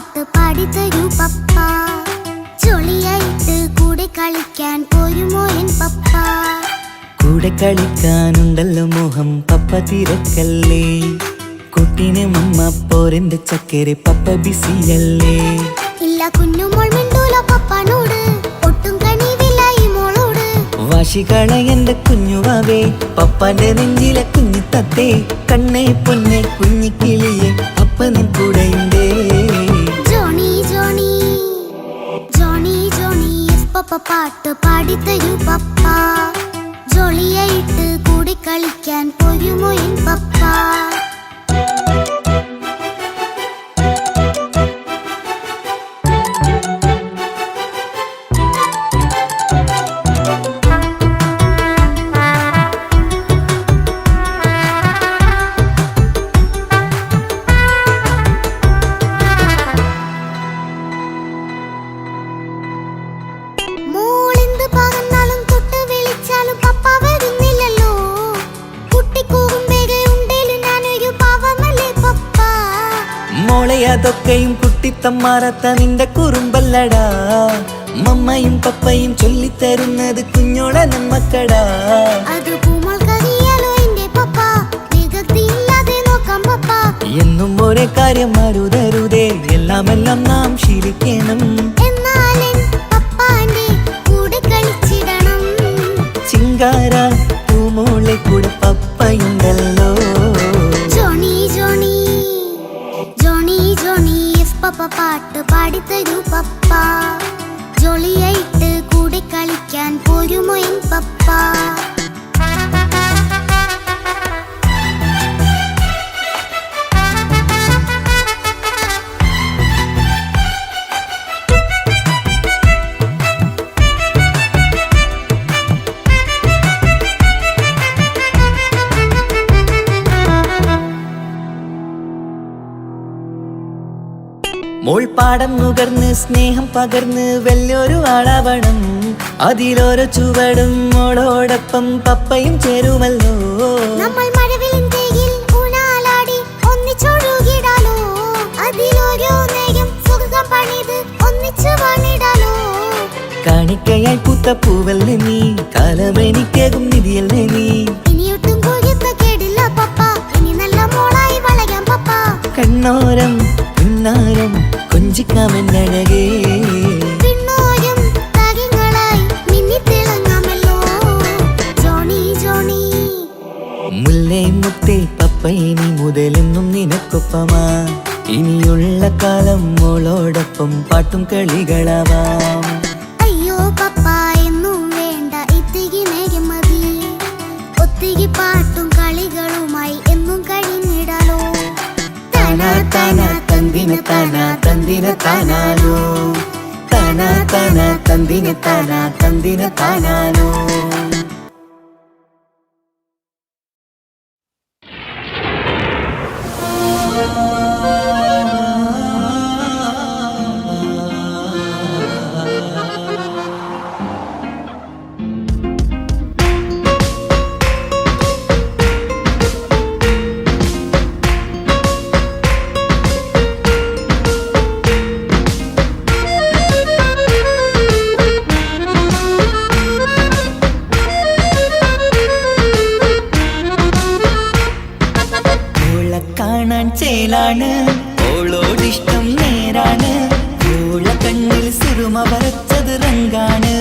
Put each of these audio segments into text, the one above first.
പാട്ട് പാടിത്തരൂ പപ്പ. ജോളിയായിട്ട് കൂടെ കളിക്കാൻ പോരുമോ എൻ പപ്പ? കൂടെ കളിക്കാനുണ്ടല്ലോ മോഹം പപ്പ തിരക്കല്ലേ. കുട്ടീനെ മമ്മ പോരെന്റെ ചക്കരെ പപ്പ ബിസിയല്ലേ. ഇല്ല കുഞ്ഞുമോൾ മിണ്ടൂല പപ്പാനോട്, ഒട്ടും കണിവില്ല ഈ മോളോട്. വാശികള എന്റെ കുഞ്ഞുവാവേ, പപ്പാന്റെ നെഞ്ചിലെ കുഞ്ഞു തത്തേ. കണ്ണേ പൊന്നെ കുഞ്ഞിക്കിളിയെ അപ്പനും കൂടെയുണ്ടേ. ജോണി ജോണി ജോണി ജോണി പപ്പ പാട്ട് പാടിത്തരൂ പപ്പ. ജോളിയായിട്ട് കൂടെ കളിക്കാൻ പോരുമോ എൻ പപ്പ? മോളെ അതൊക്കെയും കുട്ടിത്തമ്മാറത്ത നിന്റെ കുറുമ്പല്ലടാ. മമ്മയും പപ്പയും ചൊല്ലിത്തരുന്നത് കുഞ്ഞോളെ നമ്മക്കടാ. എന്നും ഒരേ കാര്യം മരുതരുതേ, എല്ലാമെല്ലാം നാം ശീലിക്കണം. ചിങ്കാര പൂമോളെ കൂടെ പപ്പയുണ്ടല്ലോ. പപ്പ പാട്ട് പാടിത്തരൂ പപ്പ. ജോളിയായിട്ട് കൂടെ കളിക്കാൻ പോരുമോ എൻ പപ്പ? മോൾ പാടം നുകർന്ന് സ്നേഹം പകർന്ന് വലിയൊരു ആളാവണം. അതിലോരോ ചുവടും മോളോടൊപ്പം പപ്പയും ചേരുമല്ലോ. നമ്മൾ മഴവിലിൻ തേയിൽ ഊഞ്ഞാലാടി ഒന്നിച്ചൊഴുകിടാലോ. അതിലോരോ നേരം സുഖം പണിത് ഒന്നിച്ചു വാണിടാലോ. കാണിക്കയായി പൂത്ത പൂവല്ലേ നീ, കാലമെനിക്കേകും നിധിയല്ലേ നീ. ഇനിയൊട്ടും കൂടിയത്ത കേടില്ല പപ്പ, ഇനി നല്ല മോളായി വളരാം പപ്പ. കണ്ണോരം പിന്നാരം കൊഞ്ചിക്കാമെന്നഴകേ. പിന്നോരം താരങ്ങളായി മിന്നിത്തിളങ്ങാമല്ലോ. ജോണി ജോണി മുല്ലേ മുത്തേ പപ്പ ഇനി മുതലെന്നും നിനക്കൊപ്പമാ. ഇനിയുള്ള കാലം മോളോടൊപ്പം പാട്ടും കളികളാവാം. അയ്യോ പപ്പ എന്നും വേണ്ട ഇത്തിരി നേരം മതി. ഒത്തിരി പാട്ടും കളികളുമായി എന്നും കഴിഞ്ഞിടാലോ. താനാ താനാ തന്തിന താനാ തന്തിന താനാലോ. താനാ താനാ തന്തിന താനാ തന്തിന താനാലോ. ചേലാണ് ഓളോടിഷ്ടം നേരാണ്. ഓള കണ്ണിൽ സുറുമ വരച്ചത് റങ്കാണ്.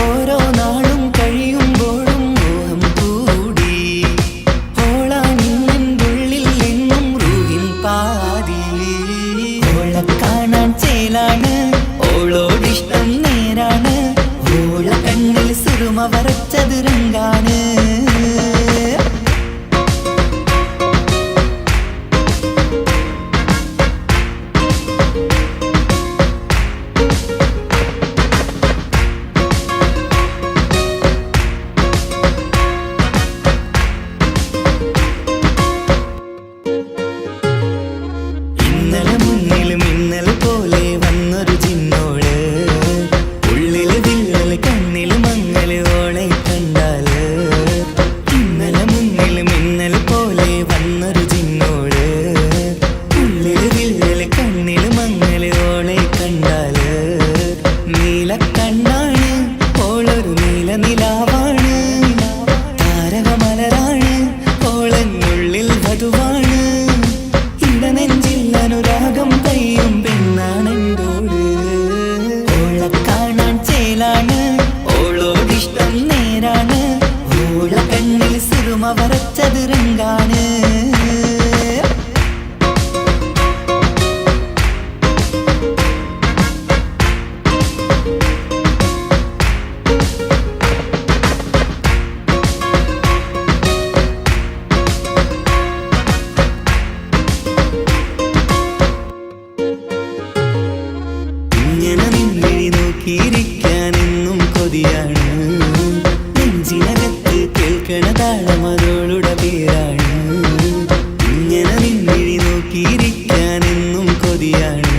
ഓരോ നാളും കഴിയുമ്പോഴും മോഹം കൂടി. ഓളാനിന്നുള്ളിൽ എന്നും റൂഹിൻ പാതി. ഓള കാണാൻ ചേലാണ് ഓളോടിഷ്ടം നേരാണ്. ഓള കണ്ണിൽ സുറുമ വരച്ചത് റങ്കാണ്. സുറുമ വരച്ചത് രംഗാണ്. ഇങ്ങനെ നിന്നിഴി നോക്കിയിരിക്കാനെന്നും കൊതിയാണ്. നെഞ്ചിനകത്ത് കേൾക്കണ താളമതോളുടെ പേരാണ്. ഇങ്ങനെ നിന്നിഴി നോക്കിയിരിക്കാനെന്നും കൊതിയാണ്.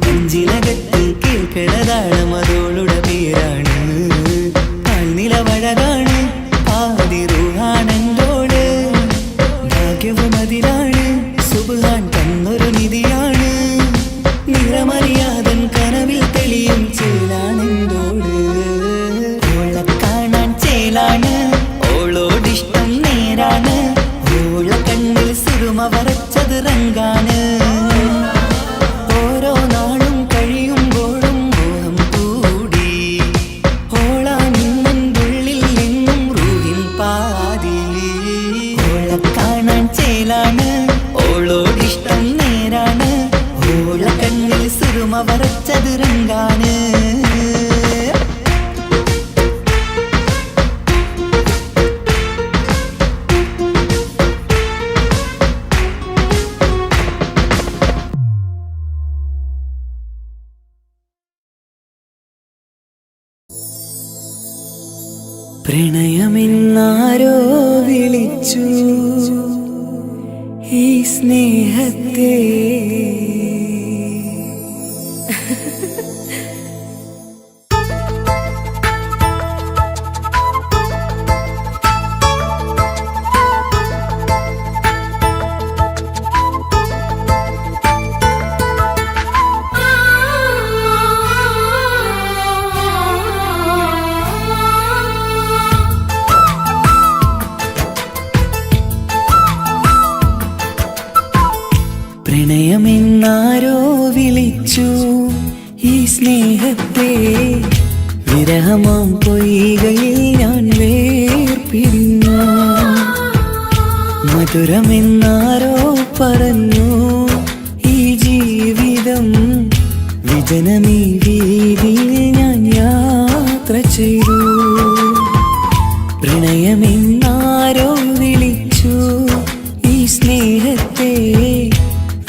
നെഞ്ചിനകത്ത് കേൾക്കണ താളമതോളുടെ പേരാണ്. കാൽനിലവഴകാണ് ആദിറുഹാണെന്തോട്. ഭാഗ്യവും അതിലാണ് സുബ്ഹാൻ തന്നൊരു നിധിയാണ്. നിറമറിയാതൻ കനവിൽ തെളിയും ചേലാണെന്തോട്. ഓളെ കാണാൻ ചേലാണ്, ഓളോടിഷ്ടം നേരാണ്. ഓള കണ്ണിൽ സുറുമ വരച്ചത് രംഗാണ്. ഓരോ നാളും കഴിയുമ്പോഴും മോഹം കൂടി. ഓളാ നിന്നുള്ളിൽ നിന്നും റൂഹിൻ പാതി. ഓളെ കാണാൻ ചേലാണ്, ഓളോടിഷ്ടം നേരാണ്. ഓള കണ്ണിൽ സുറുമ വരച്ചത് രംഗാണ്. പ്രണയമെന്നാരോ വിളിച്ചു ഈ സ്നേഹത്തെ. പ്രണയമെന്നാരോ വിളിച്ചു ഈ സ്നേഹത്തെ. വിരഹമാം പൊയ്കയിൽ ഞാൻ വേർപിരിഞ്ഞു. മധുരമെന്നാരോ പറഞ്ഞു ഈ ജീവിതം. വിജനമീ വീതിയിൽ ഞാൻ യാത്ര ചെയ്തു. പ്രണയമെന്നാരോ വിളിച്ചു ഈ സ്നേഹത്തെ.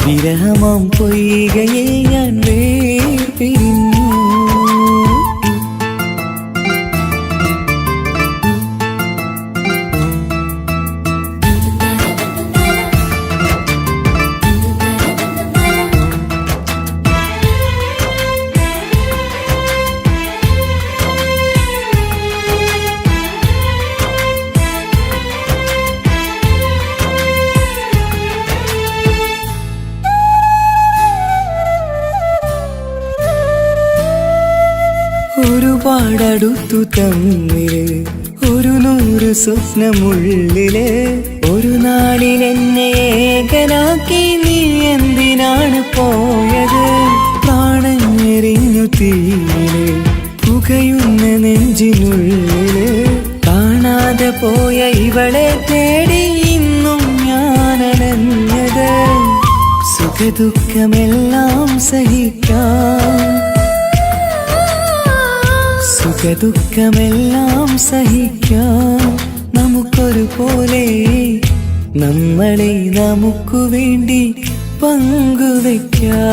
വിരഹമാം പൊയ്കയിൽ ഞാൻ വേർപിരിഞ്ഞു. ഒരുപാടടുത്തു തമ്മില് ഒരു 100 സ്വപ്നമുള്ളില്. ഒരു നാളിൽ എന്നെ ഏകനാക്കി നീ എന്തിനാണ് പോയത്? പ്രാണഞ്ഞെറിഞ്ഞു തീയില് പുകയുന്ന നെഞ്ചിനുള്ളില്. കാണാതെ പോയ ഇവളെ തേടി ഇന്നും ഞാനലഞ്ഞത്. സുഖദുഃഖമെല്ലാം സഹിക്കാം, സുഖദുഃഖമെല്ലാം സഹിക്കാം നമുക്കൊരുപോലെ. നമ്മളെ നമുക്കു വേണ്ടി പങ്കുവെക്കാം.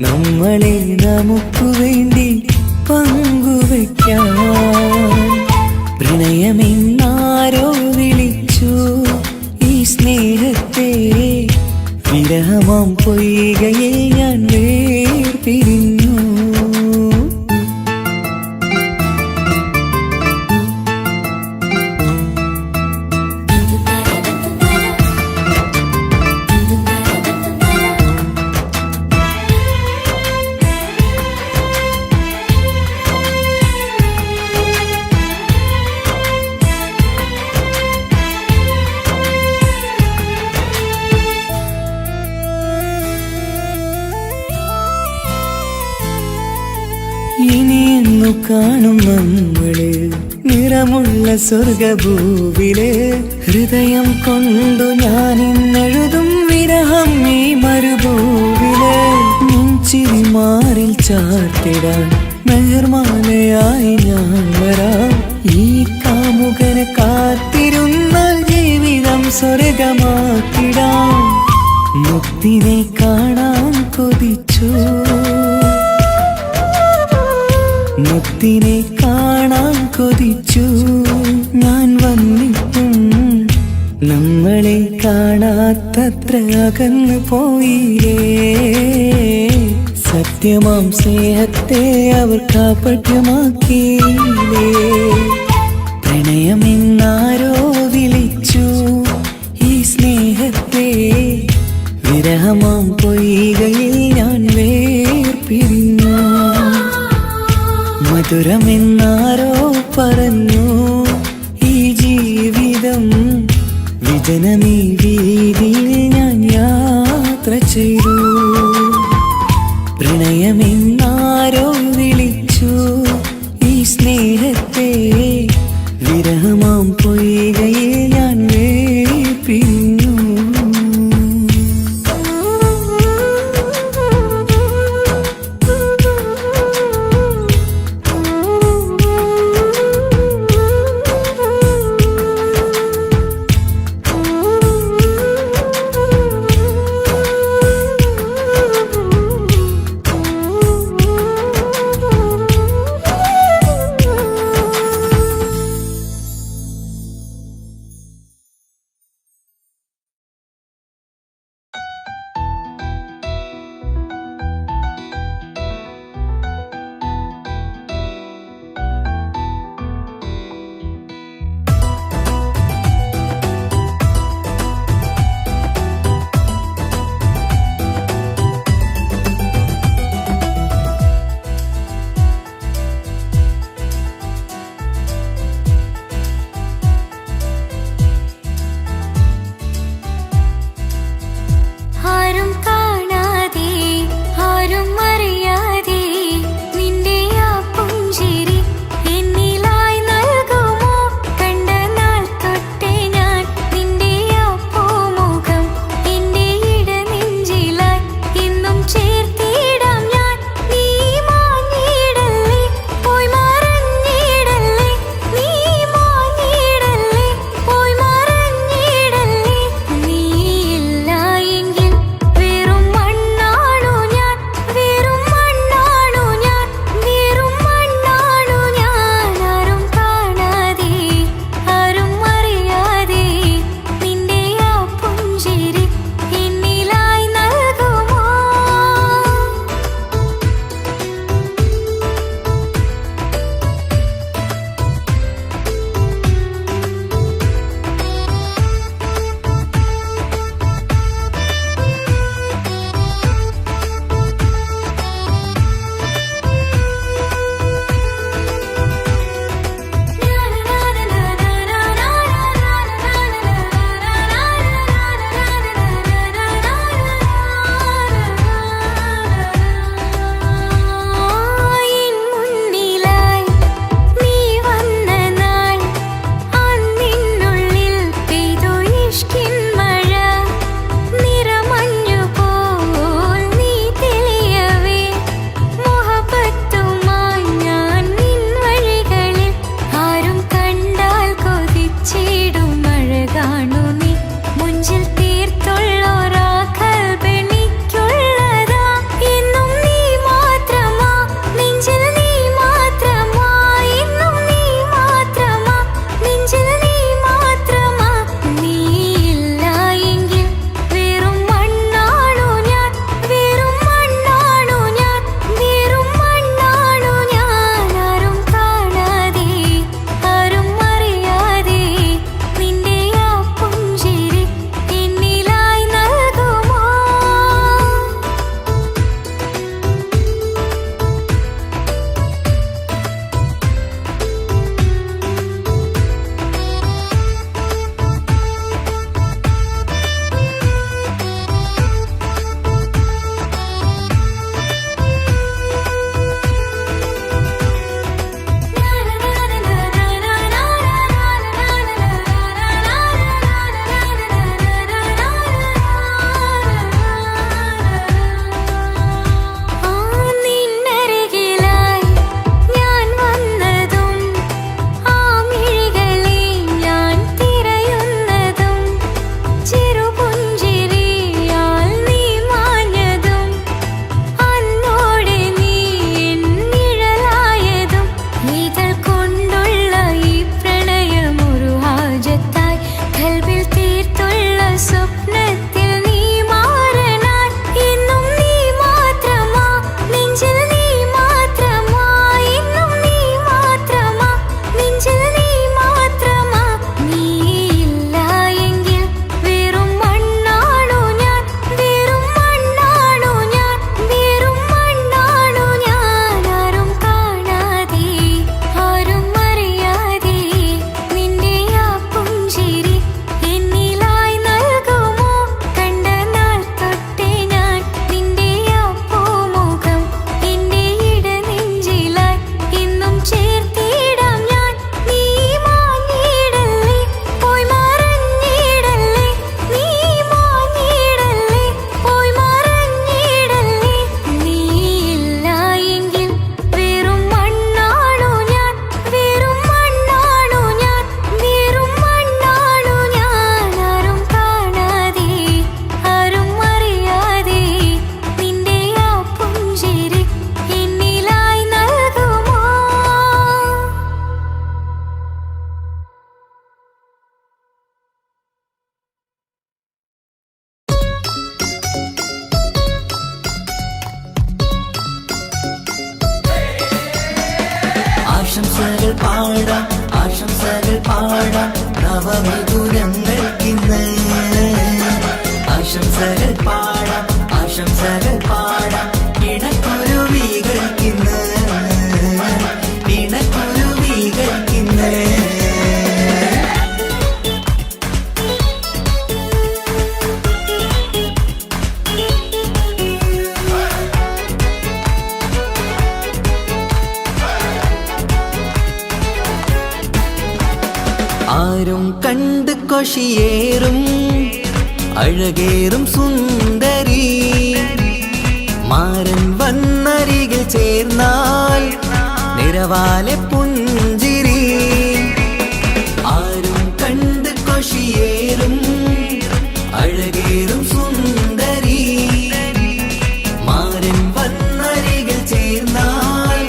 നമ്മളെ നമുക്കു വേണ്ടി പങ്കുവെക്കാം. പ്രണയമെന്നാരോ വിളിച്ചു ഈ സ്നേഹത്തെ. വിരഹമാം പൊയ്കയിൽ ഞാൻ വേർപിരിഞ്ഞു. ഇനിയെന്നു കാണും നമ്മള് നിറമുള്ള സ്വർഗഭൂവിലെ ഹൃദയം കൊണ്ടു ഞാൻ ഇന്നെഴുതും വിരഹം ഈ മരുഭൂവിലെ നെഞ്ചിരി മാറിൽ ചാർത്തിടാൻ മെഹർമാലയായി ഞാൻ വരാം ഈ കാമുകനെ കാത്തിരുന്നാൽ ജീവിതം സ്വർഗമാക്കിടാം മുത്തിനെ കാണാൻ കൊതിച്ചു മുത്തിനെ കാണാൻ കൊതിച്ചു ഞാൻ വന്നിട്ടും നമ്മളെ കാണാത്തത്ര അകന്നു പോയില്ലേ സത്യമാം സ്നേഹത്തെ അവർ കാപട്യമാക്കിയില്ലേ പ്രണയമെന്നാരോ വിളിച്ചു ഈ സ്നേഹത്തെ വിരഹമാം പൊയ്കയിൽ ഞാൻ വേർപിരിഞ്ഞു മധുരമെന്നാരോ പറഞ്ഞു ഈ ജീവിതം വിജനമീ വീതിയിൽ ഞാൻ യാത്ര ചെയ്തു പ്രണയമെന്നാരോ വിളിച്ചു ഈ സ്നേഹത്തെ വിരഹമാം പൊയ്കയിൽ ഞാൻ വേർപിരിഞ്ഞു പാടാം ആശംസകൾ പാടാം നവമിഥുനങ്ങൾക്കിന്ന് ആശംസകൾ പാടാം ആശംസകൾ പാടാം ഇണക്കുരുവികൾക്കിന്ന് ഇണക്കുരുവികൾക്കിന്ന് ആരും കണ്ട് കൊഷിയേറും അഴകേറും സുന്ദരി മാരൻ വന്നരികിൽ ചേർന്നാൽ നിറവാലെ പുഞ്ചിരി ആരും കണ്ട് കൊഷിയേറും അഴകേറും സുന്ദരി മാരൻ വന്നരികിൽ ചേർന്നാൽ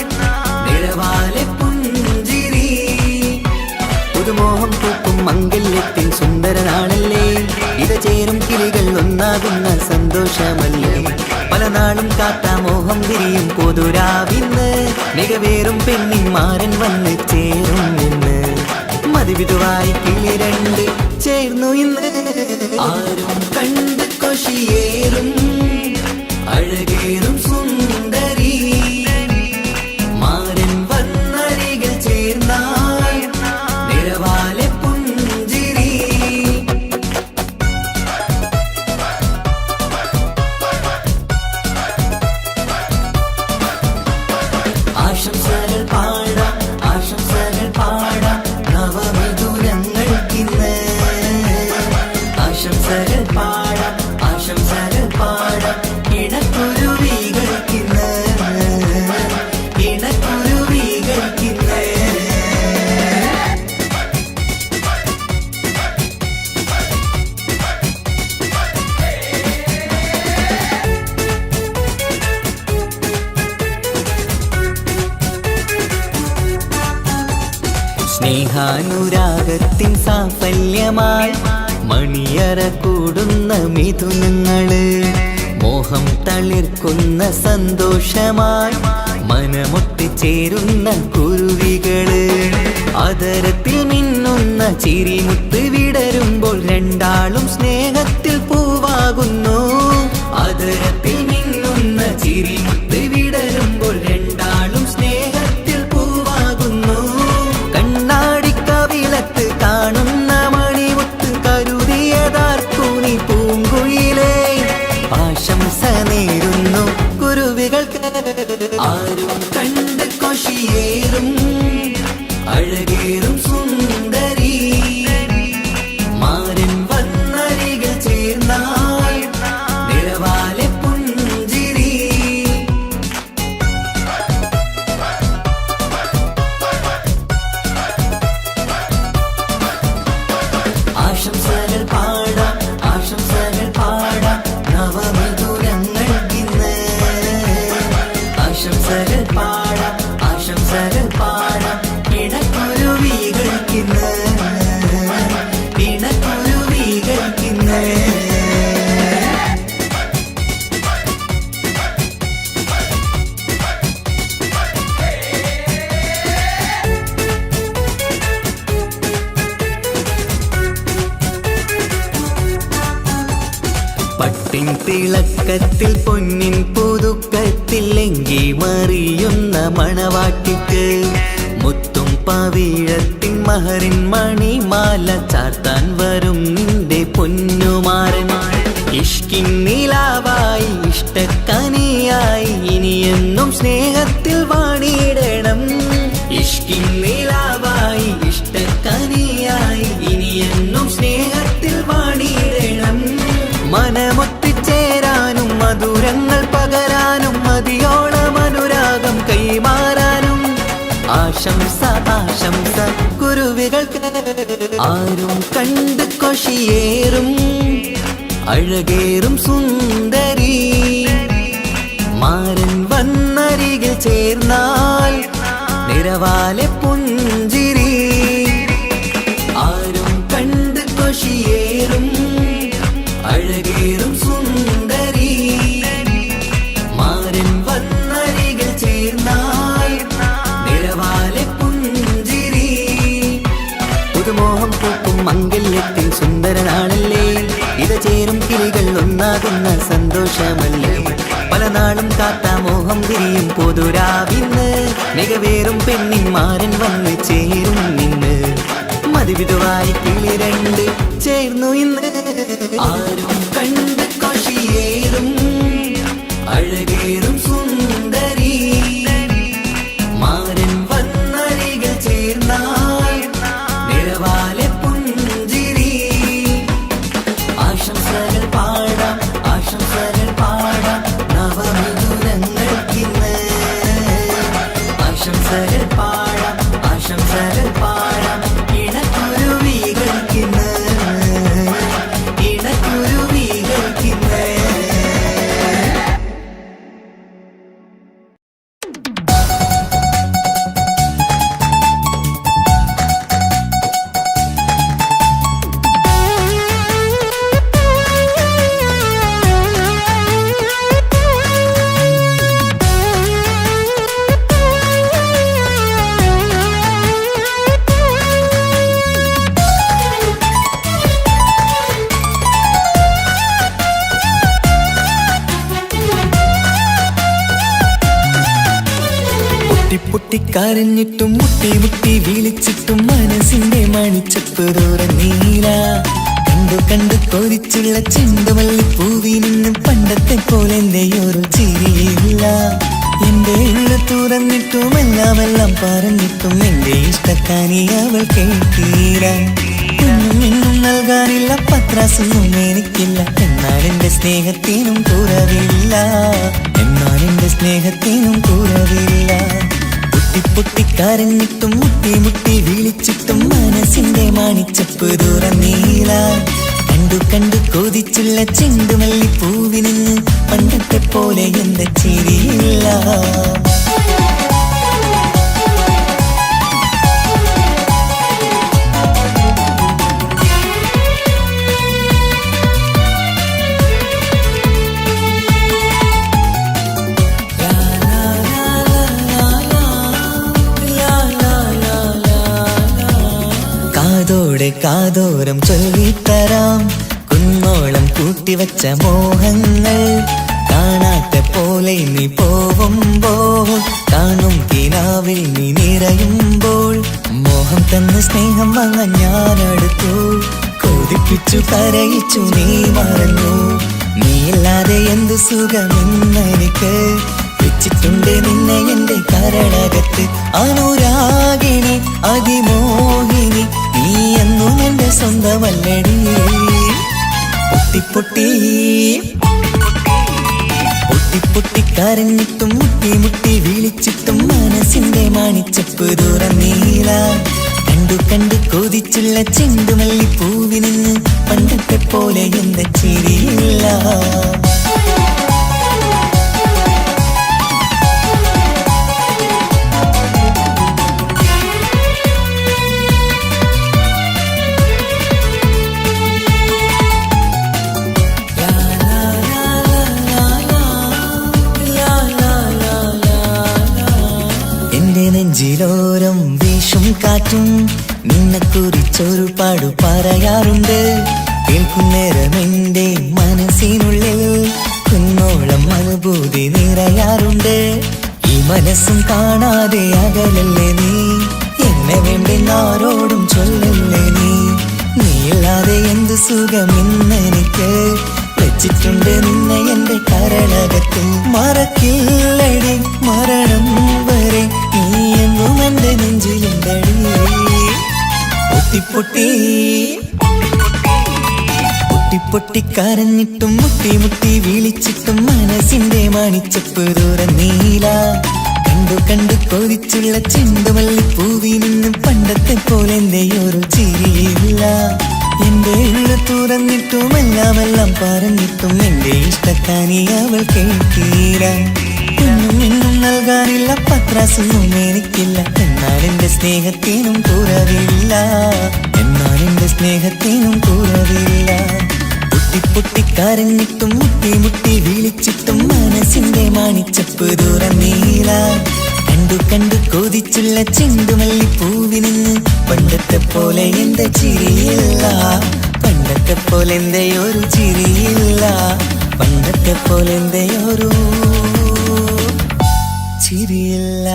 നിറവാലെ പുഞ്ചിരി പുതുമോഹം പൂക്കും മംഗല്യത്തിൻ സുന്ദരനാണല്ലേ ഇത ചേരും കിളികൾ ഒന്നാകുന്ന സന്തോഷമല്ലേ പല നാളും കാത്ത മോഹം തിരിയും പൊതുരാവിന്ന് മികവേറും പെണ്ണിൻ മാരൻ വന്ന് ചേരും ഇന്ന് മതിവിധുവായി കിളി രണ്ട് ചേർന്നു ഇന്ന് ആരും കണ്ട് കൊഷിയേറും അഴകേറും സുന്ദരി മാരൻ വന്നരികിൽ ചേർന്നാൽ നിറവാലെ പുഞ്ചിരി ആശംസകൾ പാടാം ആശംസകൾ പാടാം നവമിഥുനങ്ങൾക്കിന്ന് ആശംസകൾ പാടാം ആശംസകൾ പാടാം ഇണക്കുരുവികൾക്കിന്ന് ഇണക്കുരുവികൾക്കിന്ന് സ്നേഹാനുരാഗത്തിൻ സാഫല്യമായി മണിയറ കൂടുന്ന മിഥുനങ്ങള് മോഹം തളിർക്കുന്ന സന്തോഷമായി മനമൊട്ടിച്ചേരുന്ന കുരുവികള് അതരത്തിൽ മിന്നുന്ന ചിരിമുത്ത് വിടരുമ്പോൾ രണ്ടാളും സ്നേഹത്തിൽ പൂവാകുന്നു അതരത്തിൽ മിന്നുന്ന ചിരിമുത്ത് വിടരുമ്പോൾ രണ്ടാളും സ്നേഹത്തിൽ പൂവാകുന്നു കണ്ണാടിക്കവിളത്ത് കാണുന്ന മണിമുത്ത് കരുതിയതാർക്കൂനി പൂങ്കുയിലേ ആശംസ നേരുന്നു കുരുവികൾക്ക് ആരും കണ്ട് കൊഷിയേറും അഴകേറും സുന്ദരി മാരൻ വന്നരികിൽ ചേർന്നാൽ നിറവാലെ പുഞ്ചിരി ആശംസകൾ പാടാം ആശംസകൾ പാടാം നവമിഥുനങ്ങൾക്കിന്ന് ആശംസകൾ പാടാം ആശംസകൾ പാടാം ഇണക്കുരുവികൾക്കിന്ന് ഇണക്കുരുവികൾക്കിന്ന് പട്ടിൻ തിളക്കത്തിൽ പൊന്നിൻ പുതുക്കത്തിൽ എങ്കി മറിയുന്ന മണവാട്ടിക്ക് മുത്തും പവിഴത്തിൻ മഹറിൻ മണിമാല ചാർത്താൻ വരും നിന്റെ പൊന്നുമാരൻ ഇഷ്കിൻ നിലാവായി ഇഷ്ടക്കനിയായി ഇനിയെന്നും സ്നേഹത്തിൽ വാണിടണം ഇഷ്കിൻ നിലാവായി ഇഷ്ടക്കനിയായി ഇനിയെന്നും സ്നേഹത്തിൽ വാണിടണം മനമൊത്തിച്ചേരാനും മധുരങ്ങൾ പകരാനും മതിയോളം അനുരാഗം കൈമാറാനും ആശംസ ആശംസ കുരുവികൾക്ക് ആരും കണ്ട് കൊഷിയേറും അഴകേറും സുന്ദരി മാരൻ വന്നരികിൽ ചേർന്നാൽ നിറവാലെ പുഞ്ചിരി ആരും കണ്ട് കൊഷിയേറും അഴകേറും സുന്ദരി മാരൻ വന്നരികിൽ ചേർന്നാൽ നിറവാലെ പുഞ്ചിരി മാംഗല്യത്തിൽ സുന്ദരനാണല്ലേ ഇത ചേരും കിളികൾ ഒന്നാകുന്ന സന്തോഷമല്ലേ പല നാളും കാത്ത മോഹം തിരിയും പൊതുരാവിന്ന് മികവേറും പെണ്ണിൻ മാരൻ വന്ന് ചേരും നിന്ന് മതിവിധുവായി കിളി രണ്ട് ചേർന്നു ഇന്ന് ആരും കണ്ട് കൊഷിയേറും അഴകേറും സുന്ദരി മാരൻ വന്നരികൾ ചേർന്നാൽ നിറവാലെ പുഞ്ചിരി ആശംസകൾ പാടാം നവമിഥുനങ്ങൾക്കിന്ന് ആശംസകൾ പാടാം ഇണക്കുരുവികൾക്കിന്ന് പൊട്ടിക്കരഞ്ഞിട്ടും മുട്ടി മുട്ടി വിളിച്ചിട്ടും മനസ്സിന്റെ മണിച്ചപ്പ് തുറന്നീല കണ്ടു കൊതിച്ചുള്ള ചെണ്ടുമല്ലി പൂവിനും പണ്ടത്തെ പോലെ എന്റെ ഒരു ചിരിയില്ല എന്റെ ഉള്ള തുറന്നിട്ടും എല്ലാം പറഞ്ഞിട്ടും എന്റെ ഇഷ്ടക്കാനി അവൾ കേട്ടീര ഒന്നും നൽകാനില്ല പത്രാസൊന്നും എനിക്കില്ല എന്നാൽ എന്റെ സ്നേഹത്തിനും കുറവില്ല പൊട്ടിക്കരഞ്ഞിട്ടും മുട്ടി മുട്ടി വിളിച്ചിട്ടും മനസ്സിന്റെ മാണിച്ചപ്പ് തുറന്നീല കണ്ടു കൊതിച്ചുള്ള ചെണ്ടുമല്ലി പൂവിന് പണ്ടത്തെ പോലെ എന്റെ ചിരിയില്ല കാതോരം ചൊല്ലിത്തരാം കുന്നോളം കൂട്ടിവച്ച മോഹങ്ങൾ കാണാത്ത പോലെ നീ പോവുമ്പോൾ കാണും കിനാവിൽ നീ നിറയുമ്പോൾ മോഹം തന്ന സ്നേഹം വാങ്ങാൻ ഞാനടുത്തു കൊതിപ്പിച്ചു കരയിച്ചു നീ മറന്നു നീയില്ലാതെ എന്തു സുഖമെന്നെനിക്ക് വെച്ചിട്ടുണ്ട് നിന്നെ എന്റെ കരളകത്ത് അനുരാഗിണി അതിമോഹിനി നീ എന്നും എന്റെ സ്വന്തമല്ലടി പൊട്ടിക്കരഞ്ഞിട്ടും മുട്ടി മുട്ടി വിളിച്ചിട്ടും മനസ്സിന്റെ മാണിച്ചപ്പ് തുറന്നീല കണ്ടു കൊതിച്ചുള്ള ചെണ്ടുമല്ലി പൂവിന് പണ്ടത്തെ പോലെ എന്റെ ചിരിയില്ല നെഞ്ചിലോരം വീശും കാറ്റും നിന്നെക്കുറിച്ചൊരു പാടു പറയാറുണ്ട് കേൾക്കുന്നേരം എന്റെ മനസ്സിനുള്ളിൽ കുന്നോളം അനുഭൂതി നിറയാറുണ്ട് ഈ മനസ്സും കാണാതെ അകലല്ലേ നീ എന്നെ വേണ്ടെന്നാരോടും ചൊല്ലല്ലേ നീയില്ലാതെ എന്ത് സുഖമെന്നെനിക്ക് വെച്ചിട്ടുണ്ട് നിന്നെ എന്റെ കരളകത്തിൽ മറക്കില്ലടി മരണം വരെ നീ എന്നും എന്റെ നെഞ്ചിലുണ്ടടി പൊട്ടിക്കരഞ്ഞിട്ടും മുട്ടി മുട്ടി വിളിച്ചിട്ടും മനസ്സിന്റെ മാണിച്ചപ്പ് തുറന്നീല കണ്ടു കൊതിച്ചുള്ള ചെണ്ടുമല്ലി പൂവിനും പണ്ടത്തെ പോലെ എന്റെ ഒരു ചിരിയില്ല എന്റെ ഉള്ളു തുറന്നിട്ടും എല്ലാം പറഞ്ഞിട്ടും എന്റെ ഇഷ്ടക്കാനി അവൾ കേട്ടീര ഒന്നും നൽകാനില്ല പത്രാസൊന്നും എനിക്കില്ല എന്നാൽ എന്റെ സ്നേഹത്തിനും കുറവില്ല പൊട്ടിക്കരഞ്ഞിട്ടും മുട്ടി മുട്ടി വിളിച്ചിട്ടും മനസ്സിന്റെ മാണിച്ചപ്പ് തുറന്നീല കണ്ടു കണ്ടു കൊതിച്ചുള്ള ചെണ്ടുമല്ലിപ്പൂവിന് പണ്ടത്തെ പോലെ എന്റെ ചിരിയില്ല, പണ്ടത്തെ പോലെ എന്റെ ഒരു ചിരിയില്ല, പണ്ടത്തെ പോലെ എന്റെ ഒരു ചിരിയില്ല.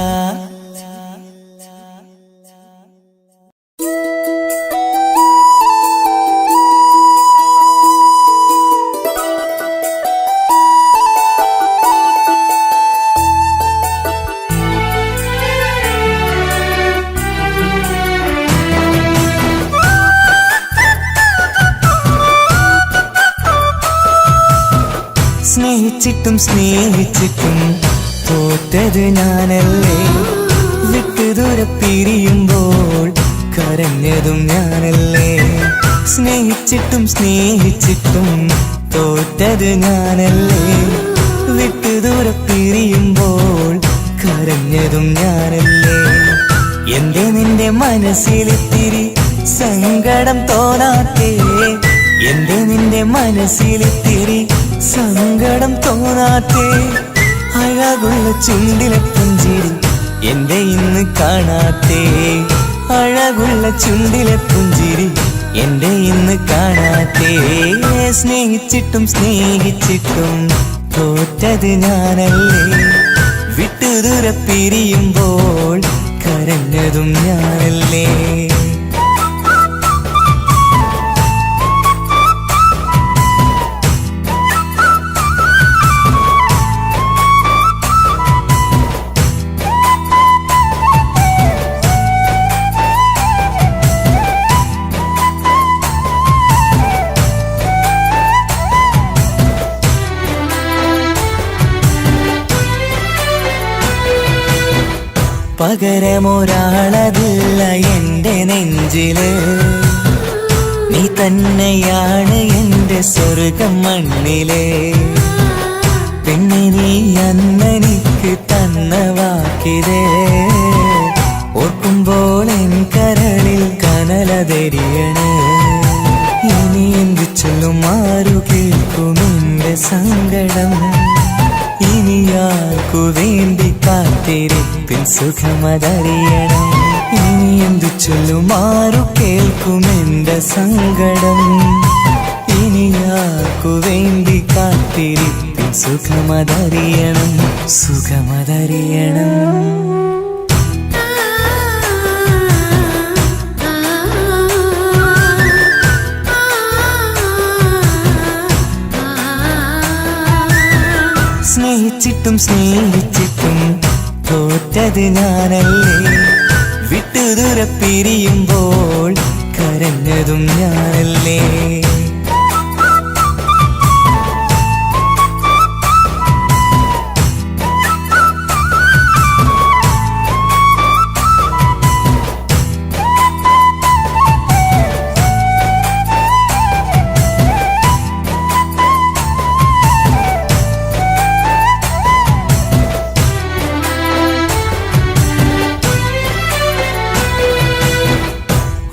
സ്നേഹിച്ചിട്ടും സ്നേഹിച്ചിട്ടും തോറ്റത് ഞാനല്ലേ, വിട്ടു ദൂരെ പിരിയുമ്പോൾ കരഞ്ഞതും ഞാനല്ലേ. സ്നേഹിച്ചിട്ടും സ്നേഹിച്ചിട്ടും തോറ്റത് ഞാനല്ലേ, വിട്ടു ദൂരെ പിരിയുമ്പോൾ കരഞ്ഞതും ഞാനല്ലേ. എന്റെ നിന്റെ മനസ്സിലിത്തിരി സങ്കടം തോന്നാത്തേ, എന്റെ നിന്റെ മനസ്സിലിത്തിരി സങ്കടം തോന്നാത്തേ. അഴകുള്ള ചുണ്ടിലെ പുഞ്ചിരി എന്റെ ഇന്ന് കാണാത്തേ, അഴകുള്ള ചുണ്ടിലെ പുഞ്ചിരി എന്റെ ഇന്ന് കാണാത്തേ. സ്നേഹിച്ചിട്ടും സ്നേഹിച്ചിട്ടും തോറ്റത് ഞാനല്ലേ, വിട്ടു ദൂരെ പിരിയുമ്പോൾ കരഞ്ഞതും ഞാനല്ലേ. പകരമൊരാളതില്ല എന്റെ നെഞ്ചില്, നീ തന്നെയാണ് എന്റെ സ്വർഗം മണ്ണില്. പിന്നെ നീ അന്നെനിക്ക് തന്ന വാക്കിത് ഓർക്കുമ്പോൾ എൻ കരളിൽ കനലതെരിയണ്. ഇനി എന്ത് ചൊല്ലും ആരു കേൾക്കും എന്റെ സങ്കടം, ഇനിയാർക്കു വേണ്ടി കാത്തിരിപ്പിൻ സുഖമതറിയണം. ഇനി എന്തു ചൊല്ലും ആരു കേൾക്കും എന്റെ സങ്കടം, ഇനിയാർക്കു വേണ്ടി കാത്തിരിപ്പിൻ സുഖമതറിയണം, സുഖമതറിയണം. സ്നേഹിച്ചിട്ടും സ്നേഹിച്ചിട്ടും തോറ്റത് ഞാനല്ലേ, വിട്ടു ദൂരെ പിരിയുമ്പോൾ കരഞ്ഞതും ഞാനല്ലേ.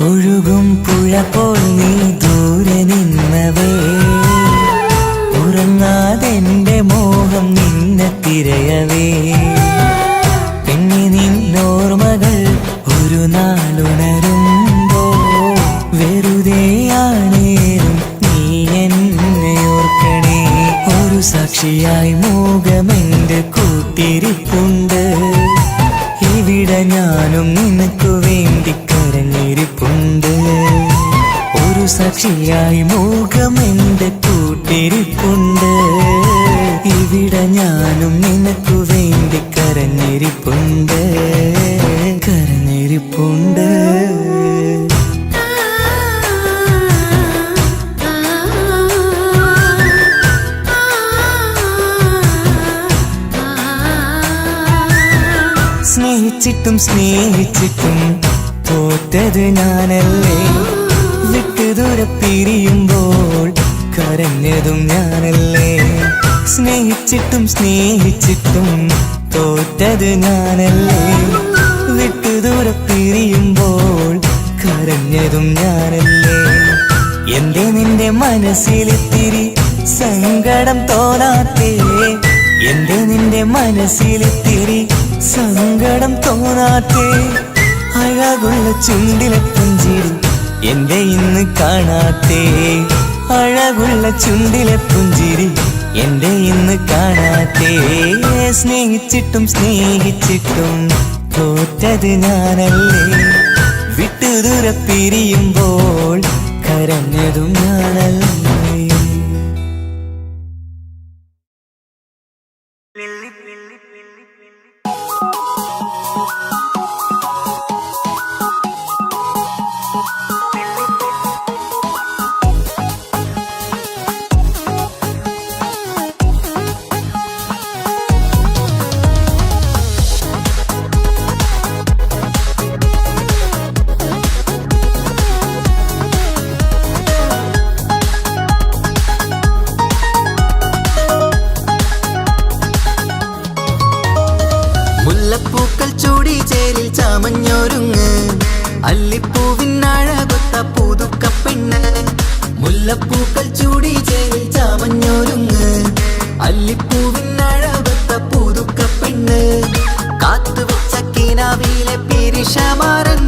ഒഴുകും പുഴ പോൽ നീ ദൂരെ നിന്നവേ, ഉറങ്ങാതെന്റെ മോഹം നിന്നെ തിരയവേ. പിന്നെ നിന്നോർമകൾ ഒരു നാളുണരുമ്പോ വെറുതെയാണേലും നീ എന്നെ ഓർക്കണേ. ഒരു സാക്ഷിയായി മോഹമെന്റെ കൂട്ടിരിപ്പുണ്ട്, ഇവിടെ ഞാനും നിനക്കു വേണ്ടി കരഞ്ഞിരിപ്പുണ്ട്. ഒരു സാക്ഷിയായി മോഹമെന്റെ കൂട്ടിരിപ്പുണ്ട്, ഇവിടെ ഞാനും നിനക്കു വേണ്ടി കരഞ്ഞിരിപ്പുണ്ട്, കരഞ്ഞിരിപ്പുണ്ട്. സ്നേഹിച്ചിട്ടും സ്നേഹിച്ചിട്ടും തോറ്റത് ഞാനല്ലേ, വിട്ടു ദൂരെ പിരിയുമ്പോൾ കരഞ്ഞതും ഞാനല്ലേ. സ്നേഹിച്ചിട്ടും സ്നേഹിച്ചിട്ടും തോറ്റത് ഞാനല്ലേ, വിട്ടു ദൂരെ പിരിയുമ്പോൾ കരഞ്ഞതും ഞാനല്ലേ. എന്റെ നിന്റെ മനസ്സിലിത്തിരി സങ്കടം തോന്നാത്തേ, എന്റെ നിന്റെ മനസ്സിലിത്തിരി സങ്കടം തോന്നാത്തേ അഴകുള്ള ചുണ്ടിലെ പുഞ്ചിരി എന്റെ ഇന്ന് കാണാത്തേ അഴകുള്ള ചുണ്ടിലെ പുഞ്ചിരി എന്റെ ഇന്ന് കാണാത്തേ സ്നേഹിച്ചിട്ടും സ്നേഹിച്ചിട്ടും തോറ്റത് ഞാനല്ലേ വിട്ടുദൂര പിരിയുമ്പോൾ കരഞ്ഞതും ഞാനല്ലേ മുല്ലപ്പൂക്കൾ ചൂടി ചേലിൽ ചാമഞ്ഞൊരുങ്ങ് അല്ലിപ്പൂവിനഴകൊത്ത പുതുക്കപ്പെണ്ണ് മുല്ലപ്പൂക്കൾ ചൂടി ചേലിൽ ചാമഞ്ഞൊരുങ്ങ് അല്ലിപ്പൂവിനഴകൊത്ത പുതുക്കപ്പെണ്ണ് കാത്തുവെച്ച കിനാവിലെ പിരിശമാരൻ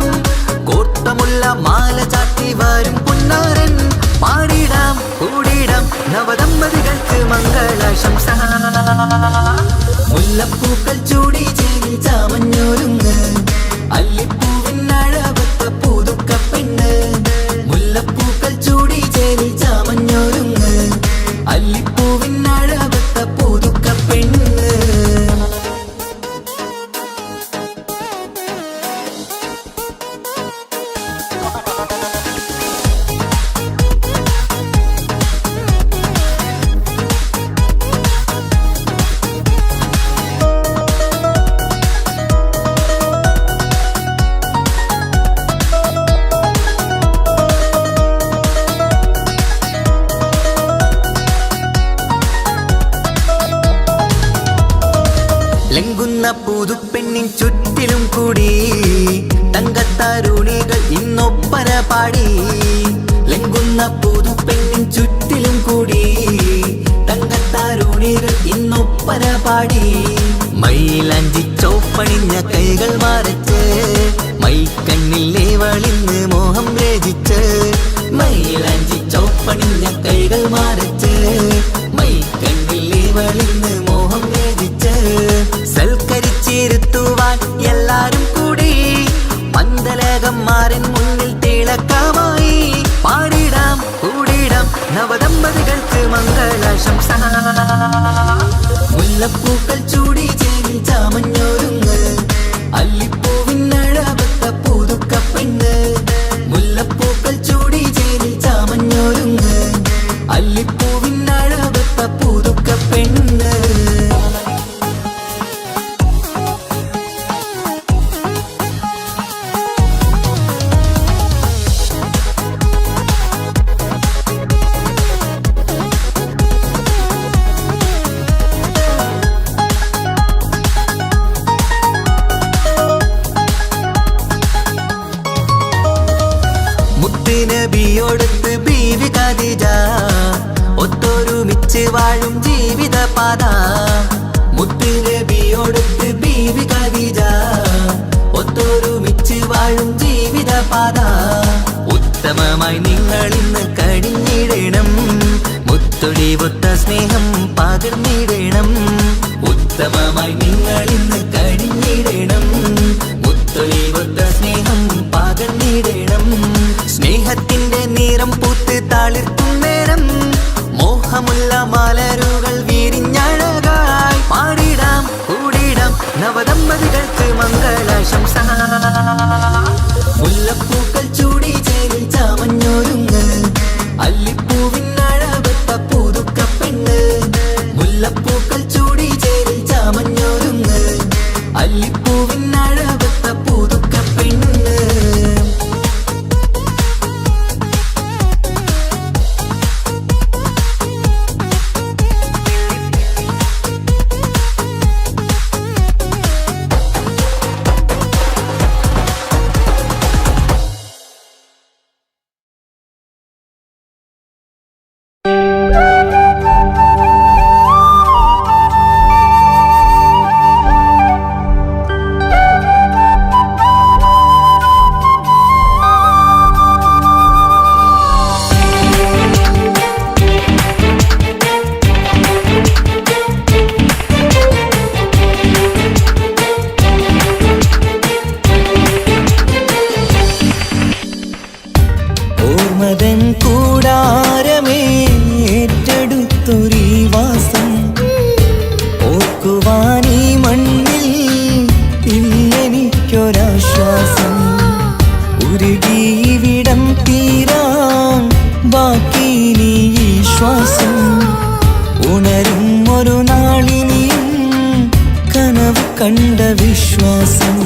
കോട്ടമുള്ള മാല ചാത്തി വരും പുന്നാരൻ പാടിടാം കൂടിടാം നവദമ്പതികൾക്ക് മംഗളാശംസ മുല്ലപ്പൂക്കൾ ചൂടി ചേരി ചാമഞ്ഞൊരുങ്ങ് അല്ലിപ്പൂവിനഴകൊത്ത പുതുക്കപ്പെണ്ണ് മുല്ലപ്പൂക്കൾ ചൂടി ചേരി ചാമഞ്ഞൊരുങ്ങ് അല്ലിപ്പൂവിനഴകൊത്ത പുതുക്കപ്പെണ്ണ് ലംഘുന്ന പുതുപ്പെണ്ണിൻ ചുറ്റിലും കൂടി തങ്കത്താരുണികൾ ഇന്നൊപ്പന പാടി ലംഘുന്ന പുതുപ്പെണ്ണിൻ ചുറ്റിലും കൂടി തങ്കത്താരുണികൾ ഇന്നൊപ്പന പാടി മയിലാഞ്ചി ചോപ്പണിഞ്ഞ കൈകൾ മറച്ച് മൈക്കണ്ണിലെ വളിന്ന് മോഹം രചിച്ച് മയിലാഞ്ചി ചോപ്പണിഞ്ഞ കൈകൾ മറച്ച് മൈക്കണ്ണിലെ വളിന്ന് മോഹം രചിച്ച് സൽക്കരിച്ചിരുത്തുവാൻ എല്ലാരും കൂടി പന്തലകം മാറിൻ മുന്നിൽ തിളക്കമായി പാടിടാം കൂടിടാം നവദമ്പതികൾക്ക് മംഗളാശംസ മുല്ലപ്പൂക്കൾ ചൂടി ചേരി ചാമഞ്ഞൊരുങ്ങ് അല്ലിപ്പൂവിനഴകൊത്ത പുതുക്കപ്പെണ്ണ് മുല്ലപ്പൂക്കൾ ചൂടി ചേരി ചാമഞ്ഞൊരുങ്ങ് അല്ലിപ്പൂവിനഴകൊത്ത പുതുക്കപ്പെണ്ണ് നബിയോടൊത്ത് ബീവി ഖദീജ ഒത്തൊരുമിച്ച് വാഴും ജീവിത പാത മുത്ത് നബിയോടൊത്ത് ബീവി ഖദീജ ഒത്തൊരുമിച്ച് വാഴും ജീവിത പാത ഉത്തമമായി നിങ്ങൾ ഇന്ന് കഴിഞ്ഞിടണം മുത്തൊടിവൊത്ത സ്നേഹം പകർന്നിടണം ഉത്തമമായി നിങ്ങൾ ഇന്ന് കഴിഞ്ഞിടണം മുത്തൊടിവൊത്ത സ്നേഹം പകർന്നിടണം സ്നേഹത്തിന്റെ നിറം പൂത്ത് താളിർക്കും നേരം മോഹമുള്ള മലരുകൾ വിരിഞ്ഞഴകായി പാടിടാം കൂടിടാം നവദമ്പതികൾക്ക് മംഗളാശംസ മുല്ലപ്പൂക്കൾ ചൂടി ചേരി ചാമഞ്ഞൊരുങ്ങ് അല്ലിപ്പൂവിനഴകൊത്ത പുതുക്കപ്പെണ്ണ് മുല്ലപ്പൂക്കൾ ചൂടി ചേരി ചാമഞ്ഞൊരുങ്ങ് അല്ലിപ്പൂവിനഴകൊത്ത പുതുക്കപ്പെണ്ണ് ബാക്കി നീ ഈ ശ്വാസം. ഉണരും ഒരു നാളിനിയും കനവ് കണ്ട വിശ്വാസം.